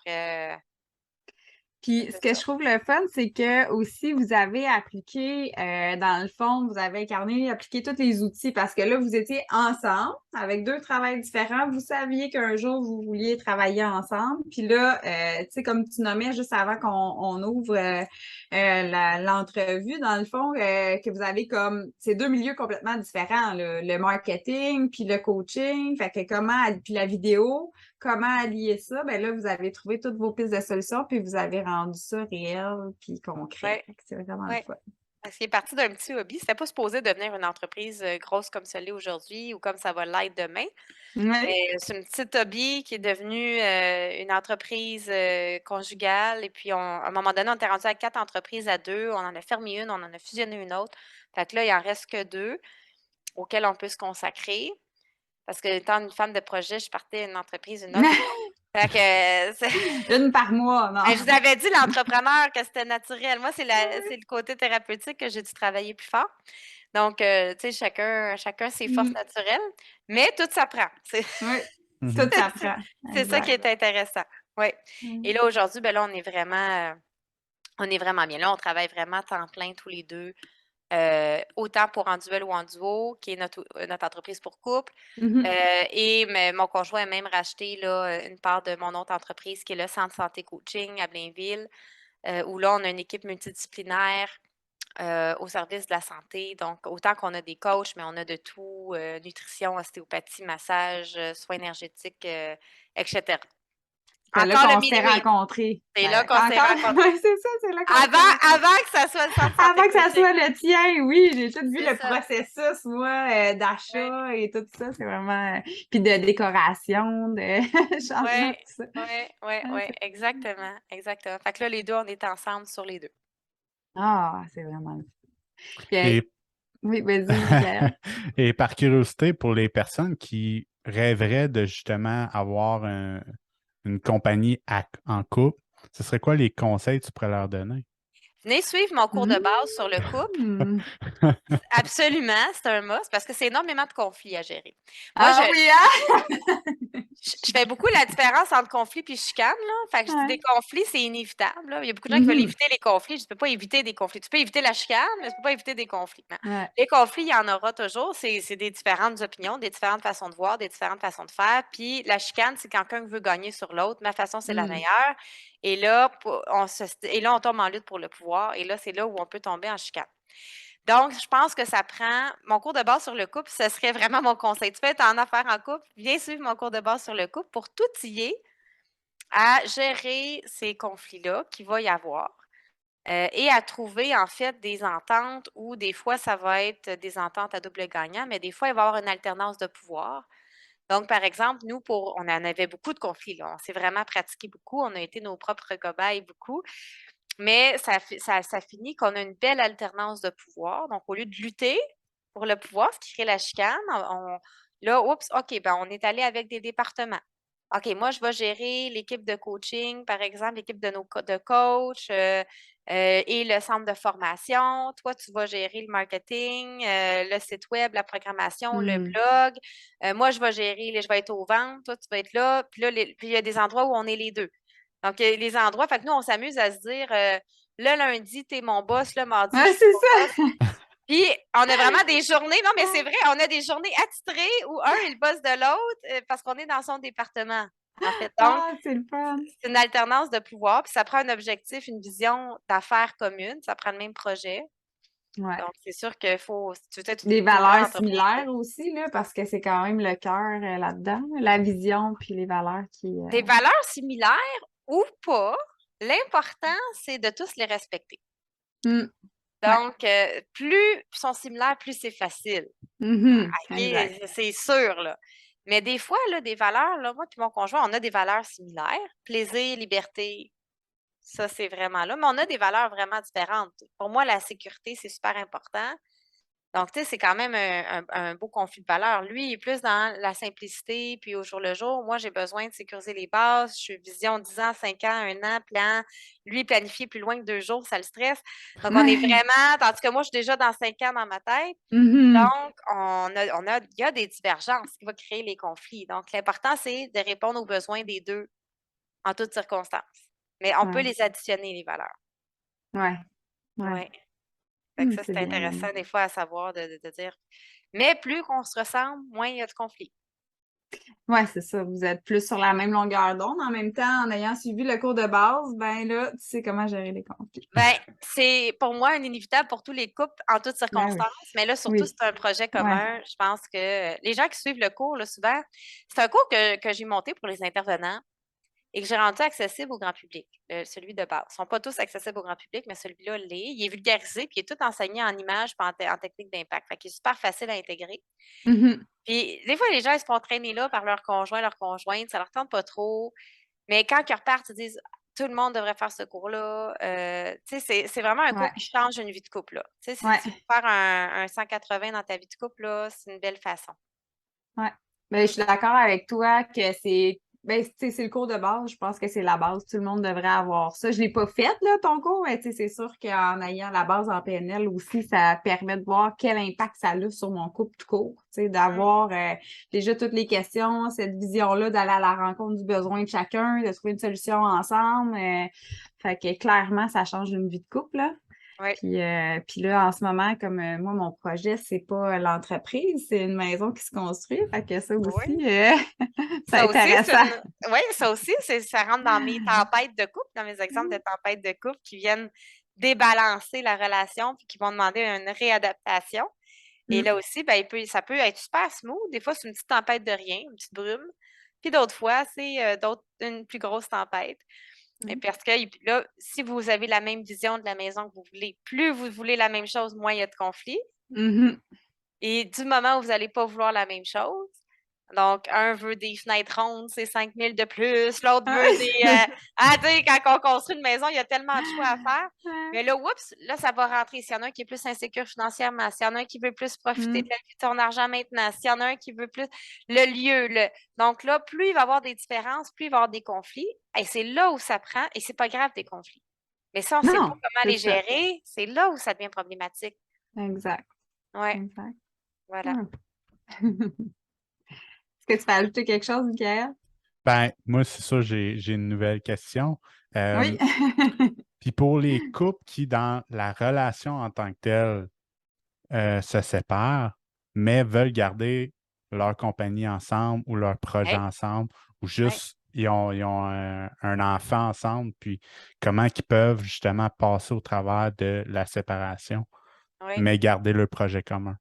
Puis ce c'est que ça. je trouve le fun, c'est que aussi vous avez appliqué, dans le fond, vous avez incarné, appliqué tous les outils parce que là, vous étiez ensemble avec deux travails différents. Vous saviez qu'un jour, vous vouliez travailler ensemble. Puis là, tu sais, comme tu nommais juste avant qu'on ouvre l'entrevue, dans le fond, que vous avez comme ces deux milieux complètement différents, le marketing, puis le coaching, fait que puis la vidéo. Comment allier ça? Ben là, vous avez trouvé toutes vos pistes de solutions, puis vous avez rendu ça réel puis concret. Ouais, Fait que c'est vraiment le ouais. fun. Parce qu'il est parti d'un petit hobby. C'était pas supposé devenir une entreprise grosse comme ça l'est aujourd'hui ou comme ça va l'être demain. Oui. Mais c'est une petite hobby qui est devenue une entreprise conjugale. Et puis, à un moment donné, on était rendu à 4 entreprises à 2. On en a fermé une, on en a fusionné une autre. Fait que là, il en reste que 2 auxquelles on peut se consacrer. Parce que étant une femme de projet, je partais d'une entreprise, une autre, une autre. Fait que, Une par mois, non. ben, je vous avais dit, l'entrepreneur, que c'était naturel. Moi, c'est le côté thérapeutique que j'ai dû travailler plus fort. Donc, tu sais, chacun ses forces Mm. naturelles, mais tout s'apprend. Oui, tout Mhm. C'est s'apprend. c'est ça qui Exact. est intéressant. Oui. Et Mm. là, aujourd'hui, ben là, on est vraiment bien. Là, on travaille vraiment à temps plein tous les deux, autant pour En Duel ou En Duo, qui est notre entreprise pour couple. Mhm. Mon conjoint a même racheté là, une part de mon autre entreprise qui est le Centre Santé Coaching à Blainville, où là, on a une équipe multidisciplinaire au service de la santé. Donc, autant qu'on a des coachs, mais on a de tout, nutrition, ostéopathie, massage, soins énergétiques, etc. C'est là Encore le qu'on s'est mini-wave. rencontrés. C'est là Ben, qu'on s'est encore, rencontrés. oui, c'est ça, c'est là qu'on s'est rencontrés. Avant que ça soit le centre santé Avant que ça coaching. soit le tien, oui, j'ai tout vu C'est le ça. processus, moi, Oui, d'achat et tout ça. C'est vraiment. Puis de décoration, de changement, oui, tout ça. oui, oui, Ouais, oui, exactement, exactement. Fait que là, les deux, on est ensemble sur les deux. ah, c'est vraiment le fun. Puis, Et, oui, vas-y, Michael. et par curiosité, pour les personnes qui rêveraient de justement avoir une compagnie en couple, ce serait quoi les conseils que tu pourrais leur donner? Venez suivre mon cours de base sur le couple. Hmm. Absolument, c'est un must parce que c'est énormément de conflits à gérer. Moi, Ah oui, hein? je fais beaucoup la différence entre conflit puis chicane, là. Fait que je dis Ouais. des conflits, c'est inévitable, là. Il y a beaucoup de gens qui veulent Mhm. éviter les conflits. Je ne peux pas éviter des conflits. Tu peux éviter la chicane, mais tu ne peux pas éviter des conflits. Non. Ouais. Les conflits, il y en aura toujours. C'est des différentes opinions, des différentes façons de voir, des différentes façons de faire. Puis la chicane, c'est quand quelqu'un veut gagner sur l'autre. Ma façon, c'est la Hmm. meilleure. Et là, et là, on tombe en lutte pour le pouvoir. Et là, c'est là où on peut tomber en chicane. Donc, je pense que ça prend mon cours de base sur le couple, ce serait vraiment mon conseil. Tu peux être en affaires en couple, viens suivre mon cours de base sur le couple pour t'outiller à gérer ces conflits-là qu'il va y avoir et à trouver en fait des ententes où des fois ça va être des ententes à double gagnant, mais des fois il va y avoir une alternance de pouvoir. Donc, par exemple, nous, on en avait beaucoup de conflits, là. On s'est vraiment pratiqué beaucoup. On a été nos propres cobayes beaucoup. Mais ça finit qu'on a une belle alternance de pouvoir. Donc, au lieu de lutter pour le pouvoir, ce qui crée la chicane, là, oups, OK, ben, on est allé avec des départements. OK, moi, je vais gérer l'équipe de coaching, par exemple, l'équipe de coach et le centre de formation. Toi, tu vas gérer le marketing, le site web, la programmation, le Hmm. blog. Moi, je vais être aux ventes. Toi, tu vas être là. Puis là, puis il y a des endroits où on est les deux. Donc, les endroits, fait que nous, on s'amuse à se dire, le lundi, t'es mon boss, le mardi, je Ouais, suis c'est ton ça. boss. Puis, on a vraiment des journées, non, mais c'est vrai, on a des journées attitrées où un est le boss de l'autre parce qu'on est dans son département, en fait. Donc, Ah, c'est le fun. c'est une alternance de pouvoir, puis ça prend un objectif, une vision d'affaires commune, ça prend le même projet. Ouais. Donc, c'est sûr qu'il faut, si tu veux être Des une bonne valeurs entreprise. similaires aussi, là, parce que c'est quand même le cœur là-dedans, la vision puis les valeurs qui. Des valeurs similaires ou pas, l'important, c'est de tous les respecter. Hmm. Ouais. Donc, plus ils sont similaires, plus c'est facile. Mhm. OK, Exact. c'est sûr, là. Mais des fois, là, des valeurs, là, moi puis mon conjoint, on a des valeurs similaires. Plaisir, liberté, ça, c'est vraiment là. Mais on a des valeurs vraiment différentes. Pour moi, la sécurité, c'est super important. Donc, tu sais, c'est quand même un beau conflit de valeurs. Lui, il est plus dans la simplicité, puis au jour le jour. Moi, j'ai besoin de sécuriser les bases. Je suis vision 10 ans, 5 ans, 1 an, plan. Lui, planifier plus loin que 2 jours, ça le stresse. Donc, on est Ouais. vraiment, tandis que moi, je suis déjà dans 5 ans dans ma tête. Mhm. Donc, il y a des divergences qui vont créer les conflits. Donc, l'important, c'est de répondre aux besoins des deux en toutes circonstances. Mais on peut Ouais. les additionner, les valeurs. Ouais. Ouais. Oui. Fait que ça, C'est c'est bien nommé. intéressant des fois à savoir de dire. Mais plus qu'on se ressemble, moins il y a de conflits. Ouais, c'est ça. Vous êtes plus sur la même longueur d'onde. En même temps, en ayant suivi le cours de base, ben là, tu sais comment gérer les conflits. Ben, c'est pour moi un inévitable pour tous les couples en toutes Ben oui. circonstances. Mais là, surtout, Oui. c'est un projet Ouais. commun. Je pense que les gens qui suivent le cours, là, souvent, c'est un cours que j'ai monté pour les intervenants et que j'ai rendu accessible au grand public, celui de base. Ils ne sont pas tous accessibles au grand public, mais celui-là l'est. Il est vulgarisé, puis il est tout enseigné en images et en technique d'impact. Fait qu'il est super facile à intégrer. Mhm. Puis des fois, les gens, ils se font traîner là par leur conjoint, leur conjointe, ça leur tente pas trop. Mais quand ils repartent, ils disent tout le monde devrait faire ce cours-là. Tu sais, c'est vraiment un cours Ouais. qui change une vie de couple, là. Tu sais, si Ouais. tu veux faire un 180 dans ta vie de couple, là, c'est une belle façon. Ouais. Ben, je suis d'accord avec toi que c'est. Ben, tu sais, c'est le cours de base. Je pense que c'est la base. Tout le monde devrait avoir ça. Je l'ai pas fait, là, ton cours, mais tu sais, c'est sûr qu'en ayant la base en PNL aussi, ça permet de voir quel impact ça a sur mon couple tout court. Tu sais, Mm. d'avoir déjà toutes les questions, cette vision-là, d'aller à la rencontre du besoin de chacun, de trouver une solution ensemble. Fait que clairement, ça change une vie de couple, là. Oui. Puis là, en ce moment, comme moi, mon projet, c'est pas l'entreprise, c'est une maison qui se construit. Fait que ça Oui. aussi, c'est Ça aussi, intéressant. Oui, ça aussi, ça rentre dans mes tempêtes de couple, dans mes exemples de tempêtes de couple qui viennent débalancer la relation puis qui vont demander une réadaptation. Et Mm. là aussi, ben, ça peut être super smooth. Des fois, c'est une petite tempête de rien, une petite brume. Puis d'autres fois, c'est une plus grosse tempête. Et Mm. parce que là, si vous avez la même vision de la maison que vous voulez, plus vous voulez la même chose, moins il y a de conflits. Mhm. Et du moment où vous n'allez pas vouloir la même chose, donc un veut des fenêtres rondes, c'est 5 000 de plus, l'autre veut des... ah, tu sais, quand on construit une maison, il y a tellement de choix à faire. Mais là, oups, là, ça va rentrer. S'il y en a un qui est plus insécure financièrement, s'il y en a un qui veut plus profiter de Mm. la vie de son argent maintenant, s'il y en a un qui veut plus le lieu, donc là, plus il va y avoir des différences, plus il va y avoir des conflits. Et c'est là où ça prend, et c'est pas grave des conflits. Mais si on ne sait pas Non, comment c'est les ça. gérer, c'est là où ça devient problématique. Exact. Ouais, Exact. voilà. Mm. Est-ce que tu peux ajouter quelque chose, Michael? Ben, moi, c'est ça, j'ai une nouvelle question. Oui. Puis pour les couples qui, dans la relation en tant que telle, se séparent, mais veulent garder leur compagnie ensemble ou leur projet Hey, ensemble, ou hey, juste ils ont un enfant ensemble, puis comment ils peuvent justement passer au travers de la séparation, oui. mais garder le projet commun.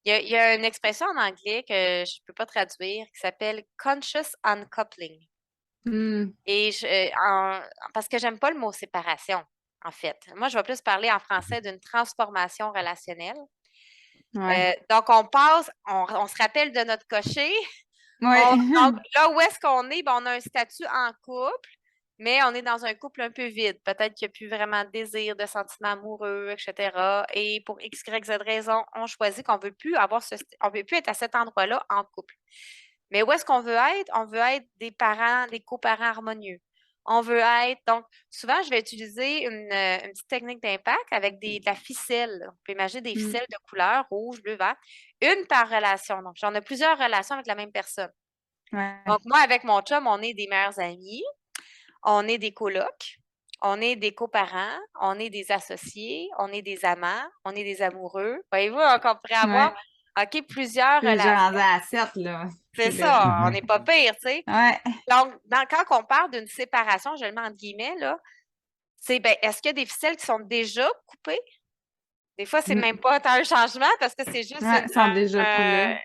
Il y a une expression en anglais que je ne peux pas traduire qui s'appelle conscious uncoupling. Hmm. Et parce que j'aime pas le mot séparation, en fait. Moi, je vais plus parler en français d'une transformation relationnelle. Ouais. Donc, on se rappelle de notre cocher. Ouais. Donc, là où est-ce qu'on est? Ben, on a un statut en couple, mais on est dans un couple un peu vide. Peut-être qu'il n'y a plus vraiment de désir, de sentiments amoureux, etc. Et pour X, Y, Z raison, on choisit qu'on veut plus on veut plus être à cet endroit-là en couple. Mais où est-ce qu'on veut être? On veut être des parents, des coparents harmonieux. On veut être, donc, souvent, je vais utiliser une petite technique d'impact avec de la ficelle. On peut imaginer des Hmm. ficelles de couleur rouge, bleu, vert, une par relation. Donc, j'en ai plusieurs relations avec la même personne. Ouais. Donc, moi, avec mon chum, on est des meilleurs amis, on est des colocs, on est des coparents, on est des associés, on est des amants, on est des amoureux. Voyez-vous, donc on pourrait avoir, Ouais. OK, plusieurs Puis j'ai rendu relations. à 7, là. C'est C'est là. ça, on n'est pas pire, tu sais. Ouais. Donc, quand on parle d'une séparation, je le mets entre guillemets, là, c'est, ben, est-ce qu'il y a des ficelles qui sont déjà coupées? Des fois, c'est Hmm. même pas tant un changement parce que c'est juste Ouais, ils sont déjà plus là.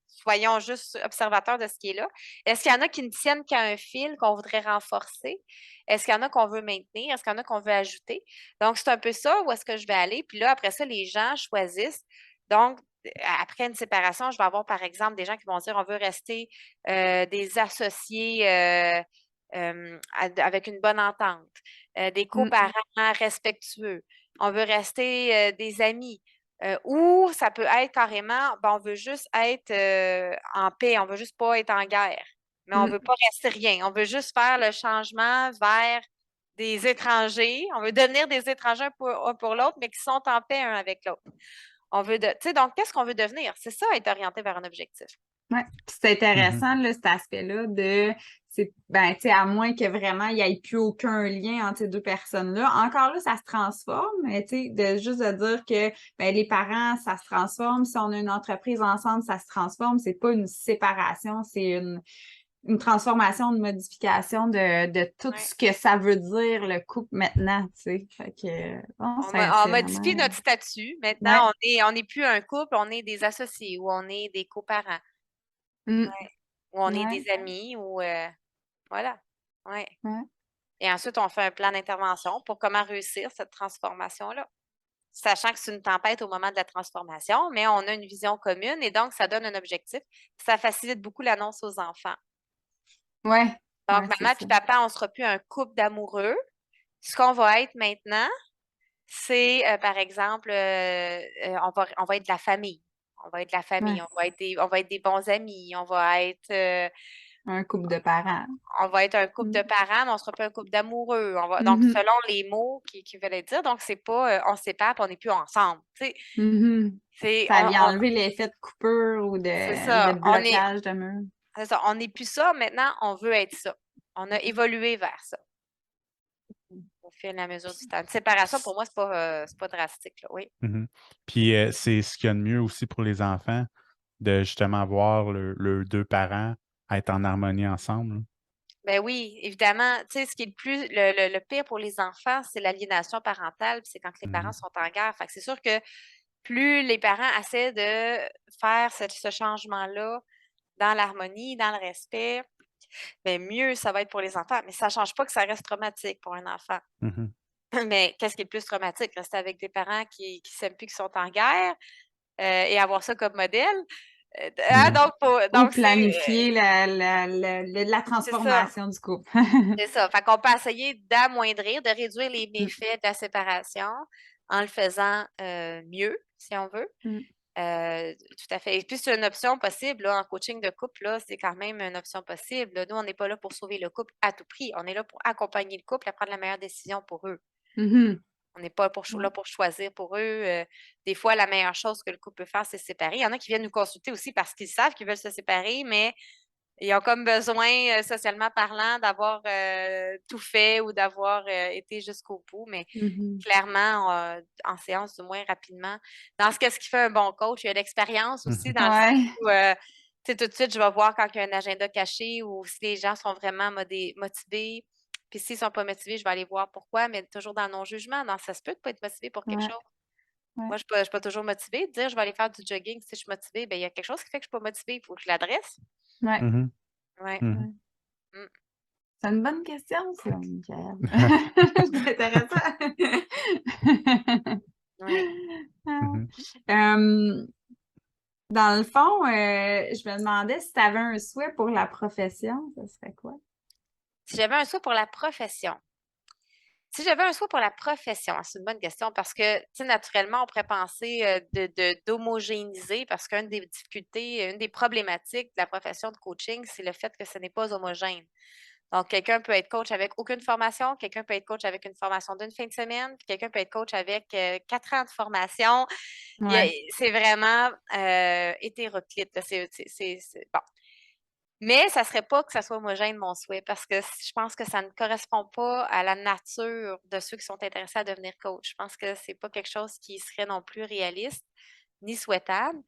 soyons juste observateurs de ce qui est là. Est-ce qu'il y en a qui ne tiennent qu'à un fil qu'on voudrait renforcer? Est-ce qu'il y en a qu'on veut maintenir? Est-ce qu'il y en a qu'on veut ajouter? Donc, c'est un peu ça où est-ce que je vais aller. Puis là, après ça, les gens choisissent. Donc, après une séparation, je vais avoir, par exemple, des gens qui vont dire on veut rester des associés avec une bonne entente, des Hmm. coparents respectueux. On veut rester des amis. Ou ça peut être carrément, ben, on veut juste être en paix, on veut juste pas être en guerre, mais on Hmm. veut pas rester rien. On veut juste faire le changement vers des étrangers. On veut devenir des étrangers un pour l'autre, mais qui sont en paix un avec l'autre. Tu sais, donc, qu'est-ce qu'on veut devenir? C'est ça, être orienté vers un objectif. Ouais. Puis c'est Mhm. intéressant, là, cet aspect-là ben, tu sais, à moins que vraiment il n'y ait plus aucun lien entre ces deux personnes-là. Encore là, ça se transforme, mais tu sais, juste de dire que ben, les parents, ça se transforme. Si on a une entreprise ensemble, ça se transforme. C'est pas une séparation, c'est une transformation, une modification de tout Ouais. ce que ça veut dire le couple maintenant, tu sais. Fait que, bon, On c'est modifie vraiment... notre statut. Ouais. Maintenant, on n'est plus un couple, on est des associés ou on est des coparents. Mm. Ouais. Ou on est Ouais. des amis ou voilà. Ouais. Ouais. Et ensuite, on fait un plan d'intervention pour comment réussir cette transformation-là. Sachant que c'est une tempête au moment de la transformation, mais on a une vision commune et donc ça donne un objectif. Ça facilite beaucoup l'annonce aux enfants. Ouais. Donc, Ouais, c'est maman ça. puis papa, on ne sera plus un couple d'amoureux. Ce qu'on va être maintenant, c'est, par exemple, on va être de la famille. On va être de la famille, Ouais. on va être des bons amis, Un couple de parents. on va être un couple Mm. de parents, mais on ne sera pas un couple d'amoureux. Donc, Mhm. selon les mots qui veulent dire, donc c'est pas on se sépare et on n'est plus ensemble. Tu sais, Mhm. c'est Ça vient enlever l'effet de coupure ou c'est de ça. blocage de mur. C'est ça. On n'est plus ça. Maintenant, on veut être ça. On a évolué vers ça au fur et à mesure du temps. Une séparation, pour moi, c'est pas drastique, là. Oui. Mhm. Puis c'est ce qu'il y a de mieux aussi pour les enfants, de justement voir leurs deux parents être en harmonie ensemble. Ben oui, évidemment. Tu sais, ce qui est le pire pour les enfants, c'est l'aliénation parentale, puis c'est quand les parents Mhm. sont en guerre. Fait que c'est sûr que plus les parents essaient de faire ce changement-là dans l'harmonie, dans le respect, ben mieux ça va être pour les enfants. Mais ça ne change pas que ça reste traumatique pour un enfant. Mhm. Mais qu'est-ce qui est le plus traumatique? Rester avec des parents qui s'aiment plus, qui sont en guerre et avoir ça comme modèle. Mhm. Ou Donc planifier la c'est ça. transformation du couple. C'est ça. Fait qu'on peut essayer d'amoindrir, de réduire les Mm. méfaits de la séparation en le faisant mieux, si on veut. Mm. Tout à fait. Et puis, c'est une option possible, là, en coaching de couple, là, c'est quand même une option possible. Là. Nous, on n'est pas là pour sauver le couple à tout prix. On est là pour accompagner le couple à prendre la meilleure décision pour eux. Mhm. On n'est pas là Ouais. pour choisir pour eux. Des fois, la meilleure chose que le couple peut faire, c'est se séparer. Il y en a qui viennent nous consulter aussi parce qu'ils savent qu'ils veulent se séparer, mais ils ont comme besoin, socialement parlant, d'avoir tout fait ou d'avoir été jusqu'au bout. Mais Mhm. clairement, en séance, du moins rapidement, qu'est-ce qui fait un bon coach? Il y a l'expérience aussi, Mhm. dans le sens Ouais. où, tu sais, tout de suite, je vais voir quand il y a un agenda caché ou si les gens sont vraiment motivés. Puis s'ils ne sont pas motivés, je vais aller voir pourquoi, mais toujours dans le non-jugement. Non, ça se peut de ne pas être motivé pour quelque Ouais. chose. Ouais. Moi, je ne suis pas toujours motivée. De dire, je vais aller faire du jogging si je suis motivée, bien, il y a quelque chose qui fait que je ne suis pas motivée. Il faut que je l'adresse. Ouais. Mhm. Ouais. Mhm. Ouais. Mm. C'est une bonne question, ça, Michael. C'est intéressant. Oui. Mhm. Dans le fond, je me demandais si tu avais un souhait pour la profession, ce serait quoi? Si j'avais un souhait pour la profession. Si j'avais un souhait pour la profession, c'est une bonne question parce que, tu sais, naturellement, on pourrait penser d'homogénéiser parce qu'une des difficultés, une des problématiques de la profession de coaching, c'est le fait que ce n'est pas homogène. Donc, quelqu'un peut être coach avec aucune formation, quelqu'un peut être coach avec une formation d'une fin de semaine, puis quelqu'un peut être coach avec 4 ans de formation. Ouais. C'est vraiment hétéroclite. Là. Bon. Mais ça serait pas que ça soit homogène, mon souhait, parce que je pense que ça ne correspond pas à la nature de ceux qui sont intéressés à devenir coach. Je pense que c'est pas quelque chose qui serait non plus réaliste ni souhaitable.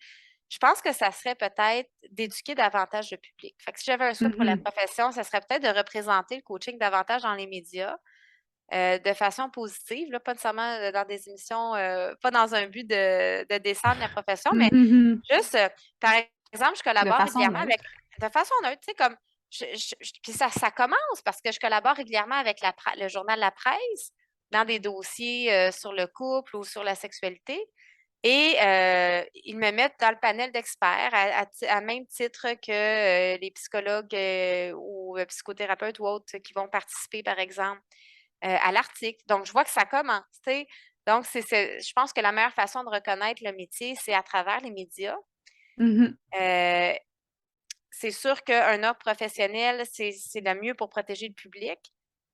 Je pense que ça serait peut-être d'éduquer davantage le public. Fait que si j'avais un souhait pour la profession, ça serait peut-être de représenter le coaching davantage dans les médias, de façon positive, là, pas nécessairement dans des émissions, pas dans un but de descendre la profession, mais Mhm. juste, par exemple, je De collabore façon régulièrement avec neutre. de façon neutre, tu sais, comme puis ça commence parce que je collabore régulièrement avec le journal La Presse dans des dossiers, sur le couple ou sur la sexualité et ils me mettent dans le panel d'experts à même titre que, les psychologues, ou psychothérapeutes ou autres qui vont participer, par exemple, à l'article. Donc je vois que ça commence, tu sais? Donc je pense que la meilleure façon de reconnaître le métier, c'est à travers les médias. Mhm. Heu, c'est sûr qu'un ordre professionnel, c'est le mieux pour protéger le public.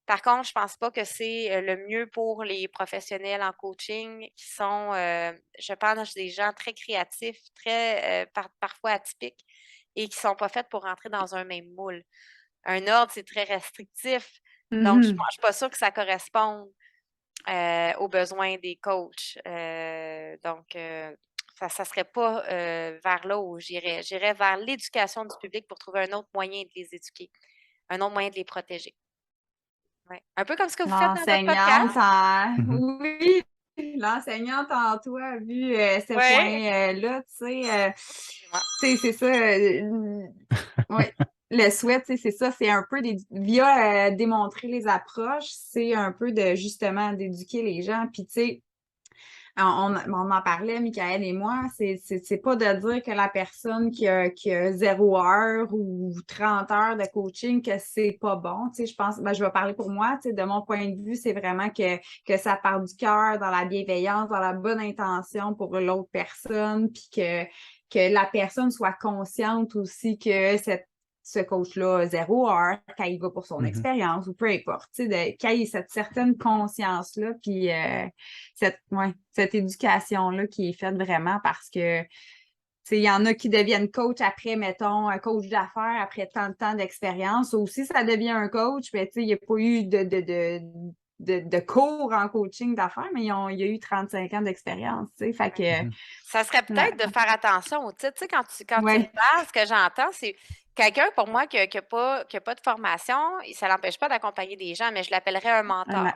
Par contre, je pense pas que c'est, le mieux pour les professionnels en coaching qui sont, je pense des gens très créatifs, très, parfois atypiques et qui sont pas faits pour rentrer dans un même moule. Un ordre, c'est très restrictif, donc je Mhm. suis pas sûre que ça corresponde, aux besoins des coachs. Ça serait pas, vers là où j'irais. J'irais vers l'éducation du public pour trouver un autre moyen de les éduquer, un autre moyen de les protéger. Ouais. Un peu comme ce que vous faites dans votre L'enseignante podcast. en... Mhm. Oui, l'enseignante en toi a vu ce Oui. point-là, Excusez-moi. c'est ça. Oui, le souhait, c'est ça, c'est un peu via démontrer les approches, c'est un peu de justement d'éduquer les gens. Puis tu sais, on en parlait, Michael et moi, c'est pas de dire que la personne qui a 0 heure ou 30 heures de coaching, que c'est pas bon. Tu sais, je pense, ben, je vais parler pour moi, tu sais, de mon point de vue, c'est vraiment que ça part du cœur, dans la bienveillance, dans la bonne intention pour l'autre personne, puis que la personne soit consciente aussi que ce coach-là a 0 heure, quand il va pour son Mhm. expérience ou peu importe, tu sais, qu'il y ait cette certaine conscience-là, puis cette éducation-là qui est faite vraiment parce que il y en a qui deviennent coach après, mettons, un coach d'affaires après tant de temps d'expérience. Aussi, ça devient un coach, mais il n'y a pas eu de cours en coaching d'affaires, mais il y a eu 35 ans d'expérience. Fait que, Mhm. Ça serait ouais. peut-être de faire attention au titre. Tu sais, quand tu me Ouais. parles, ce que j'entends, c'est quelqu'un, pour moi, qui a pas de formation, ça l'empêche pas d'accompagner des gens, mais je l'appellerais un mentor.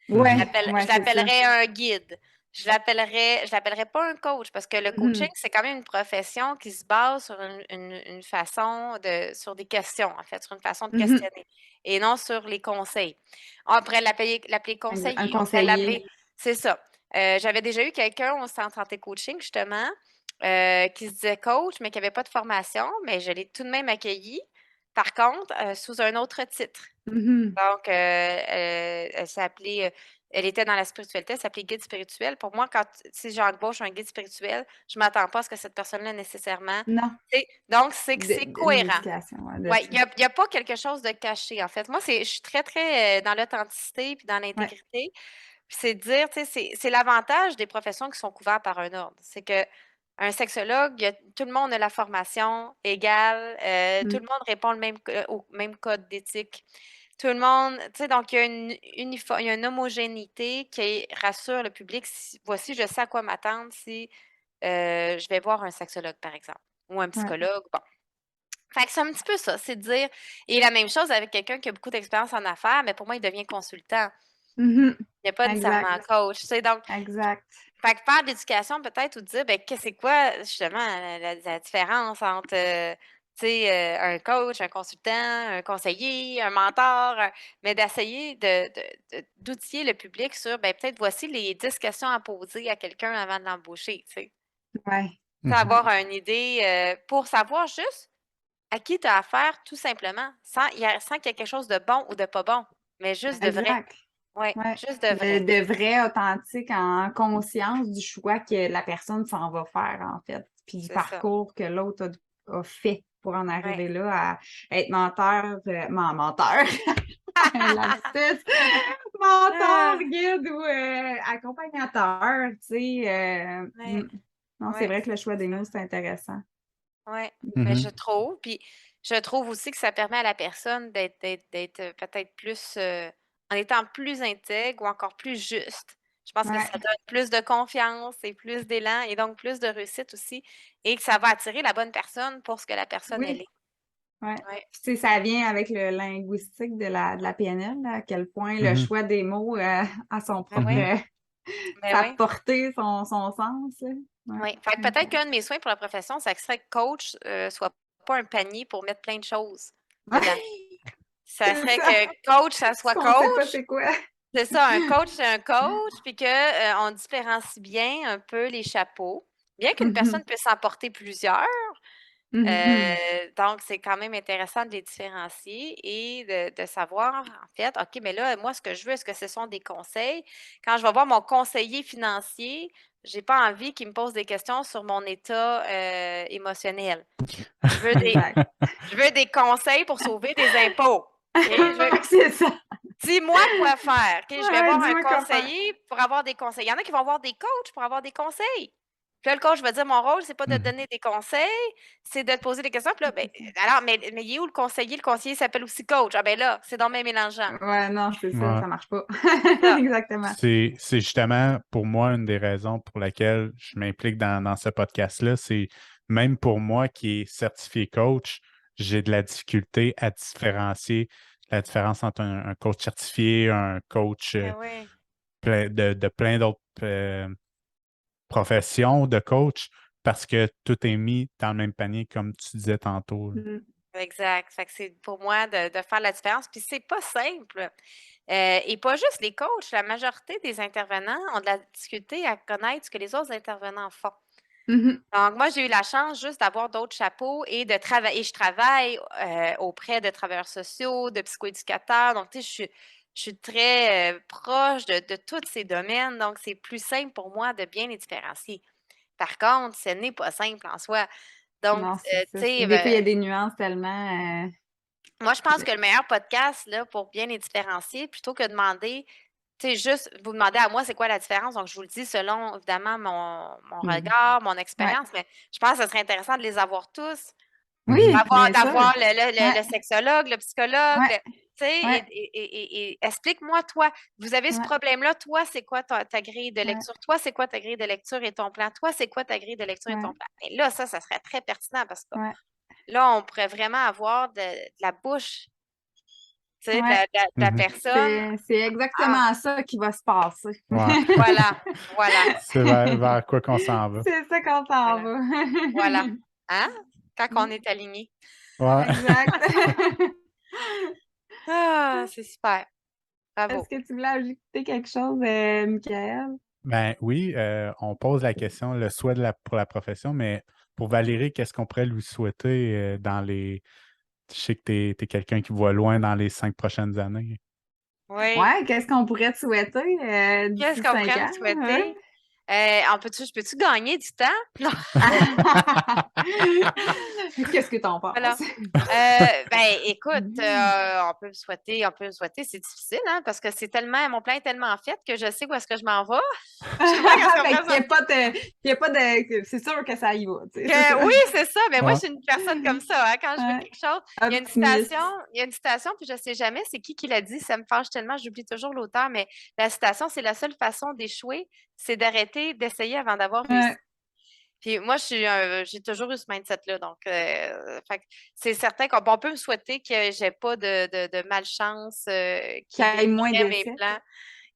Mhm. Ouais, Je c'est ça. l'appellerais un guide. Je l'appellerais pas un coach parce que le coaching, Mhm. c'est quand même une profession qui se base sur une façon sur des questions, en fait, sur une façon de Mhm. questionner et non sur les conseils. On pourrait l'appeler Un conseiller, on pourrait conseiller. l'appeler, c'est ça. J'avais déjà eu quelqu'un au centre santé coaching, justement, qui se disait coach, mais qui n'avait pas de formation, mais je l'ai tout de même accueilli. Par contre, sous un autre titre. Mhm. Donc, elle s'appelait, elle était dans la spiritualité, elle s'appelait guide spirituel. Pour moi, si j'embauche un guide spirituel, je ne m'attends pas à ce que cette personne-là nécessairement. Non, Donc, c'est que c'est une cohérent. éducation de Oui, ça. il y a pas quelque chose de caché, en fait. Moi, je suis très, très dans l'authenticité puis dans Ouais. l'intégrité. Puis c'est de dire, tu sais, c'est l'avantage des professions qui sont couvertes par un ordre. C'est que un sexologue, tout le monde a la formation égale, tout Mm. le monde répond au même code d'éthique. Tout le monde, tu sais, donc il y a il y a une homogénéité qui rassure le public. Voici, je sais à quoi m'attendre si je vais voir un sexologue, par exemple, ou un Ouais. psychologue. Bon. Fait que c'est un petit peu ça, c'est de dire, et la même chose avec quelqu'un qui a beaucoup d'expérience en affaires, mais pour moi, il devient consultant. Mhm. Il n'est pas nécessairement Exact. un coach. Tu sais, donc, Exact. fait que faire de l'éducation peut-être ou de dire, ben, c'est quoi justement la différence entre tu sais, un coach, un consultant, un conseiller, un mentor, mais d'essayer d'outiller le public sur, ben peut-être voici les 10 questions à poser à quelqu'un avant de l'embaucher, tu sais. Ouais, Mhm. Avoir une idée, pour savoir juste à qui tu as affaire tout simplement, sans qu'il y ait quelque chose de bon ou de pas bon, mais juste de vrai. exact. Oui, Ouais. juste de vrai. De vrai, authentique, en conscience du choix que la personne s'en va faire, en fait, puis du C'est ça. parcours que l'autre a fait pour en Ouais. arriver là, à être menteur, menteur, un lapsus, mentor, Ah! guide ou accompagnateur, tu sais. Ouais, Non, c'est ouais, vrai que le choix c'est des ça. mots, c'est intéressant. Ouais, mais Mhm. puis je trouve aussi que ça permet à la personne d'être peut-être plus, en étant plus intègre ou encore plus juste. Je pense que Ouais. ça donne plus de confiance et plus d'élan et donc plus de réussite aussi et que ça va attirer la bonne personne pour ce que la personne elle Oui. est. Ouais. Ouais. Puis, tu sais, ça vient avec le linguistique de la PNL, là, à quel point le Mhm. choix des mots a son Ben propre, oui, ben sa oui, portée, son sens. Là. Ouais, oui. Fait que très peut-être intéressant. qu'un de mes soins pour la profession, ça serait que coach, soit pas un panier pour mettre plein de choses dedans. Ouais, Ça c'est serait ça. que coach, ça Ce soit qu'on sait pas coach. c'est quoi. C'est ça, un coach, c'est un coach, puis que, on différencie bien un peu les chapeaux, bien qu'une personne Mhm. puisse en porter plusieurs, Mhm. donc c'est quand même intéressant de les différencier et de savoir, en fait, OK, mais là, moi, ce que je veux, est-ce que ce sont des conseils? Quand je vais voir mon conseiller financier, j'ai pas envie qu'il me pose des questions sur mon état, émotionnel. Je veux des Exact. je veux des conseils pour sauver des impôts, OK? C'est ça. Dis-moi quoi faire. OK, je vais Ouais, voir un dis-moi quoi faire. conseiller pour avoir des conseils. Il y en a qui vont voir des coachs pour avoir des conseils. Puis là, le coach va dire: «Mon rôle, c'est pas de te Mhm. donner des conseils, c'est de te poser des questions». Puis là, ben, C'est ça. alors, mais il est où le conseiller? Le conseiller s'appelle aussi coach. Ah ben là, c'est donc bien mélangeant. Ouais, non, c'est Ouais. ça marche pas. C'est ça. Exactement. C'est justement pour moi une des raisons pour laquelle je m'implique dans ce podcast-là. C'est même pour moi qui est certifié coach, j'ai de la difficulté à différencier la différence entre un coach certifié, un coach Ben oui. de plein d'autres professions de coach parce que tout est mis dans le même panier, comme tu disais tantôt, là. Mm. Exact. Fait que c'est pour moi de faire la différence. Puis c'est pas simple. Et pas juste les coachs, la majorité des intervenants ont de la difficulté à connaître ce que les autres intervenants font. Mhm. Donc, moi, j'ai eu la chance juste d'avoir d'autres chapeaux et de travailler. Je travaille auprès de travailleurs sociaux, de psychoéducateurs. Donc, tu sais, je suis très proche de tous ces domaines. Donc, c'est plus simple pour moi de bien les différencier. Par contre, ce n'est pas simple en soi. Donc, Non, c'est tu ça. sais, Des fois, il y a des nuances tellement. moi, je pense que le meilleur podcast là, pour bien les différencier, plutôt que de demander, tu sais, juste vous demandez à moi c'est quoi la différence. Donc, je vous le dis selon, évidemment, mon Mhm. regard, mon Ouais. expérience, mais je pense que ce serait intéressant de les avoir tous. Mhm. Oui, bien sûr. D'avoir Ouais, le sexologue, le psychologue, ouais, tu sais, ouais, et explique-moi, toi, vous avez ce ouais, problème-là, toi, c'est quoi ta grille de ouais, lecture? Toi, c'est quoi ta grille de lecture et ton plan? Toi, c'est quoi ta grille de lecture et ton ouais, plan? Et là, ça serait très pertinent parce que ouais, là, on pourrait vraiment avoir de la bouche, tu sais, ouais. de la Mhm. personne. C'est Ah, exactement ça qui va se passer. Ouais. voilà, voilà, C'est vers quoi qu'on s'en va. C'est ça qu'on s'en voilà, va. voilà. Hein? Quand on est aligné. Ouais. Exact. Ah, c'est super. Est-ce Bravo. que tu voulais ajouter quelque chose, Michael? Ben oui, on pose la question, le souhait pour la profession, mais pour Valérie, qu'est-ce qu'on pourrait lui souhaiter dans les. Je sais que tu es quelqu'un qui voit loin dans les 5 prochaines années. Oui. Ouais, qu'est-ce qu'on pourrait te souhaiter Qu'est-ce d'ici qu'on cinq pourrait me ans? Ouais. souhaiter? Je peux-tu gagner du temps? Non, Qu'est-ce que t'en voilà. penses? Ben, écoute, on peut me souhaiter, c'est difficile, hein, parce que mon plan est tellement fait que je sais où est-ce que je m'en vais. Je sais pas qu'est-ce qu'on Fait pourrait qu'il n'y ait pas de, qu'il y ait pas de, c'est sûr que ça y va, tu sais, c'est ça. oui, c'est ça, mais moi, je Ouais. suis une personne comme ça, hein, quand je veux Ouais. quelque chose. Optimiste. Il y a une citation, puis je sais jamais c'est qui l'a dit, ça me fâche tellement, j'oublie toujours l'auteur, mais la citation, c'est la seule façon d'échouer, c'est d'arrêter d'essayer avant d'avoir réussi. Ouais. Puis moi, j'ai toujours eu ce mindset-là, donc fait que c'est certain qu'on peut me souhaiter que j'ai pas de malchance, Qu'il qui y ait moins détruirait mes d'essais. plans.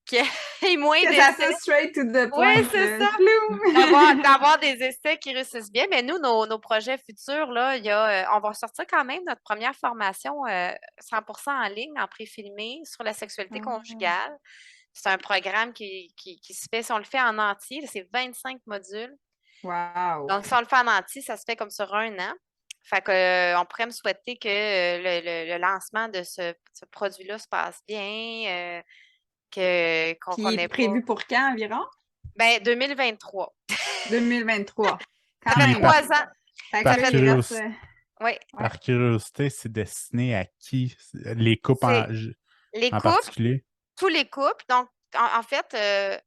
qu'il y ait moins Que ça d'essais. soit straight to the Oui, point. c'est ça. Flou! D'avoir des essais qui réussissent bien. Mais nous, nos projets futurs, là, on va sortir quand même notre première formation 100% en ligne, en pré-filmé, sur la sexualité conjugale. C'est un programme qui se fait, si on le fait en entier, c'est 25 modules. Wow! Donc, si on le fait en entier, ça se fait comme sur 1 an. Fait que, on pourrait me souhaiter que le lancement de ce produit-là se passe bien, qu'on Puis il est ait pas. prévu pour quand environ? Ben, 2023. 2023. Ça Quand fait même. 3 ans. Fait que Par là, il reste... curiosité, Oui. par curiosité, c'est destiné à qui? Les couples C'est les en couples, particulier? tous les couples. Donc, en fait,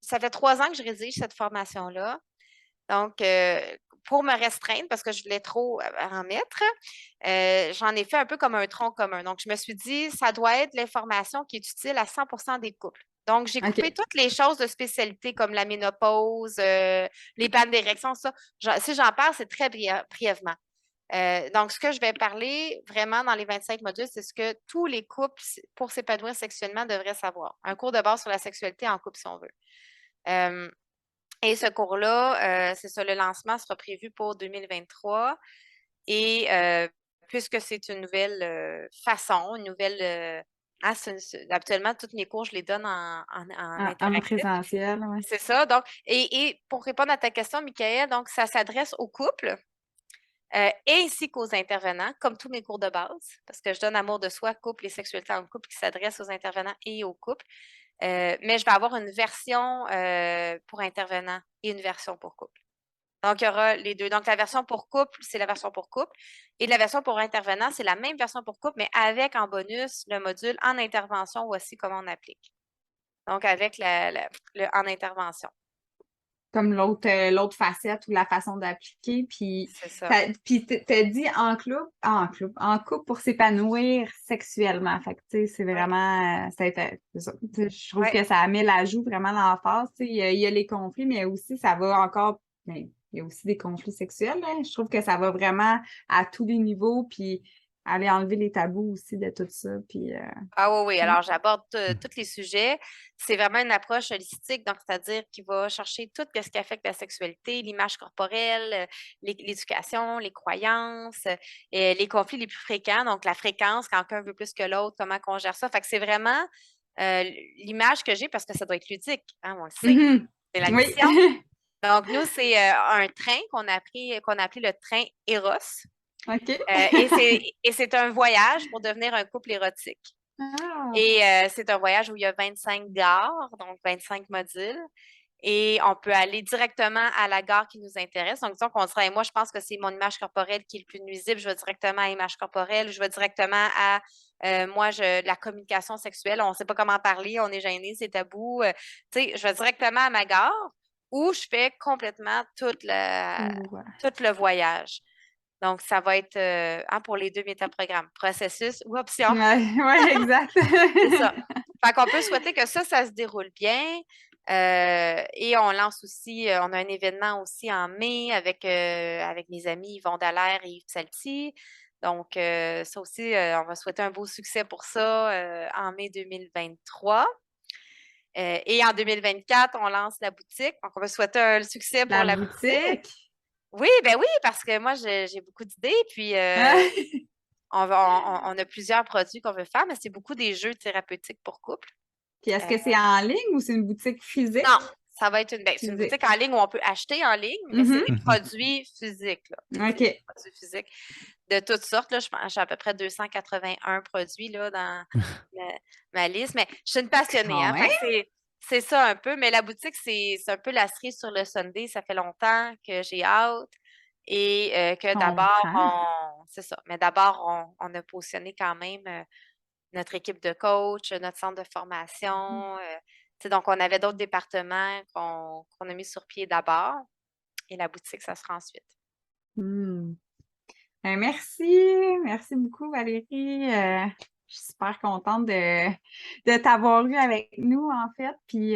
ça fait 3 ans que je rédige cette formation-là. Donc, pour me restreindre, parce que je voulais trop en mettre, j'en ai fait un peu comme un tronc commun. Donc, je me suis dit, ça doit être l'information qui est utile à 100% des couples. Donc, j'ai coupé toutes les choses de spécialité comme la ménopause, les pannes d'érection, ça. Si j'en parle, c'est très brièvement. Donc, ce que je vais parler vraiment dans les 25 modules, c'est ce que tous les couples, pour s'épanouir sexuellement, devraient savoir. Un cours de base sur la sexualité en couple, si on veut. Et ce cours-là, c'est ça, le lancement sera prévu pour 2023. Et puisque c'est une nouvelle façon, une nouvelle. Habituellement, tous mes cours, je les donne en en interactif. présentiel, oui. C'est ça. Donc, et pour répondre à ta question, Michael, donc ça s'adresse aux couples ainsi qu'aux intervenants, comme tous mes cours de base, parce que je donne amour de soi, couple et sexualité en couple qui s'adresse aux intervenants et aux couples. Mais je vais avoir une version pour intervenants et une version pour couple. Donc, il y aura les deux. Donc, la version pour couple, c'est la version pour couple. Et la version pour intervenant, c'est la même version pour couple, mais avec en bonus le module en intervention, voici comment on applique. Donc, avec le en intervention. Comme l'autre facette ou la façon d'appliquer. Puis, C'est ça. t'as dit en couple pour s'épanouir sexuellement. Fait que, tu sais, c'est vraiment, c'est ça. Je trouve que ça met l'ajout vraiment l'emphase. Tu sais, il y a les conflits, mais aussi, ça va encore, mais il y a aussi des conflits sexuels, là. Je trouve que ça va vraiment à tous les niveaux, puis aller enlever les tabous aussi de tout ça. Puis, Ah oui. Alors, j'aborde tous les sujets. C'est vraiment une approche holistique, donc c'est-à-dire qu'il va chercher tout ce qui affecte la sexualité, l'image corporelle, l'éducation, les croyances, les conflits les plus fréquents, donc la fréquence, quand un veut plus que l'autre, comment on gère ça. Fait que c'est vraiment l'image que j'ai parce que ça doit être ludique, hein, on le sait. C'est la oui. mission. Donc, nous, c'est un train qu'on a appelé le train Eros. OK. Et c'est un voyage pour devenir un couple érotique. Ah. Et c'est un voyage où il y a 25 gares, donc 25 modules. Et on peut aller directement à la gare qui nous intéresse. Donc, disons qu'on dirait, moi, je pense que c'est mon image corporelle qui est le plus nuisible. Je vais directement à l'image corporelle. Je vais directement à, la communication sexuelle. On ne sait pas comment parler. On est gêné, c'est tabou. Tu sais, je vais directement à ma gare où je fais complètement tout le voyage. Donc, ça va être pour les 2 métaprogrammes, processus ou option. Oui, exact. C'est ça. Fait qu'on peut souhaiter que ça se déroule bien. Et on lance aussi, on a un événement aussi en mai avec mes amis Yvon Dallaire et Yves Salty. Donc, ça aussi, on va souhaiter un beau succès pour ça en mai 2023. Et en 2024, on lance la boutique. Donc, on va souhaiter un succès pour la boutique. Oui, ben oui, parce que moi, j'ai beaucoup d'idées. Puis, on a plusieurs produits qu'on veut faire, mais c'est beaucoup des jeux thérapeutiques pour couple. Puis est-ce que c'est en ligne ou c'est une boutique physique? Non, ça va être c'est une boutique en ligne où on peut acheter en ligne, mais c'est des produits physiques. Là. OK. Des produits physiques de toutes sortes. Là. J'ai à peu près 281 produits là, dans ma liste. Mais je suis une passionnée. Hein? C'est ça un peu. Mais la boutique, c'est un peu la cerise sur le sundae. Ça fait longtemps que j'ai hâte. Et que d'abord, c'est ça. Mais d'abord, on a positionné quand même notre équipe de coach, notre centre de formation. Donc, on avait d'autres départements qu'on a mis sur pied d'abord. Et la boutique, ça sera ensuite. Ben, merci beaucoup Valérie. Je suis super contente de t'avoir eu avec nous en fait. Puis,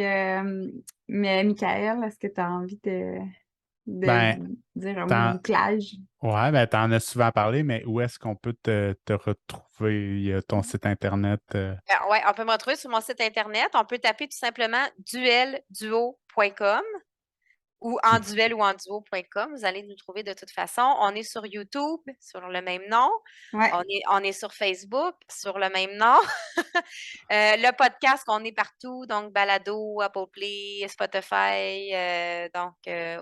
mais Michael, est-ce que tu as envie de Ben, dire un t'en, bouclage. ouais, ben, t'en as souvent parlé, mais où est-ce qu'on peut te retrouver? Il y a ton site Internet. Ouais, on peut me retrouver sur mon site Internet. On peut taper tout simplement duelduo.com ou en duel ou en duo.com. Vous allez nous trouver de toute façon. On est sur YouTube sur le même nom. Ouais. On est sur Facebook sur le même nom. Le podcast, on est partout, donc Balado, Apple Play, Spotify, donc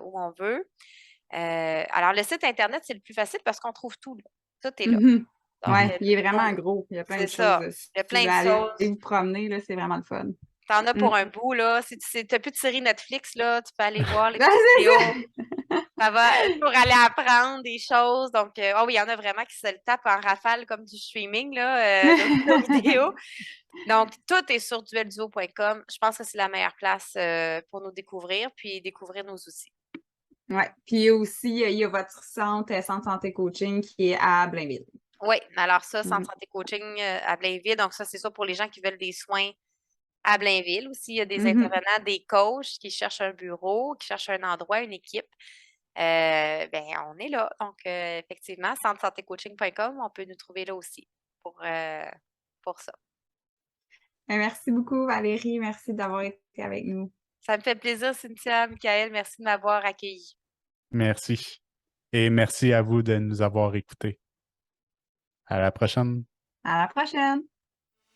où on veut. Alors, le site Internet, c'est le plus facile parce qu'on trouve tout là. Tout est là. Mhm. Donc, Ouais, il est vraiment gros. Il y a plein c'est de choses. ça. Si Il y a tu plein veux de aller choses. vous promener, là, c'est vraiment le fun. T'en as Mm. pour un bout, là. Si tu n'as plus de série Netflix, là, tu peux aller voir les Ben, petites c'est ça. vidéos. Ça va pour aller apprendre des choses. Donc, oh oui, il y en a vraiment qui se le tapent en rafale comme du streaming, là, nos vidéos. Donc, tout est sur duelduo.com. Je pense que c'est la meilleure place pour nous découvrir, puis découvrir nos outils. Ouais. Puis aussi, il y a votre centre santé coaching qui est à Blainville. Oui, alors ça, Centre Mhm. santé coaching à Blainville. Donc, ça, c'est ça pour les gens qui veulent des soins à Blainville. Aussi, il y a des Mhm. intervenants, des coachs qui cherchent un bureau, qui cherchent un endroit, une équipe. Ben, on est là. Donc, effectivement, centresantécoaching.com, on peut nous trouver là aussi pour ça. Ben, merci beaucoup, Valérie. Merci d'avoir été avec nous. Ça me fait plaisir, Cynthia, Michael. Merci de m'avoir accueilli. Merci. Et merci à vous de nous avoir écoutés. À la prochaine. À la prochaine!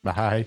Bye.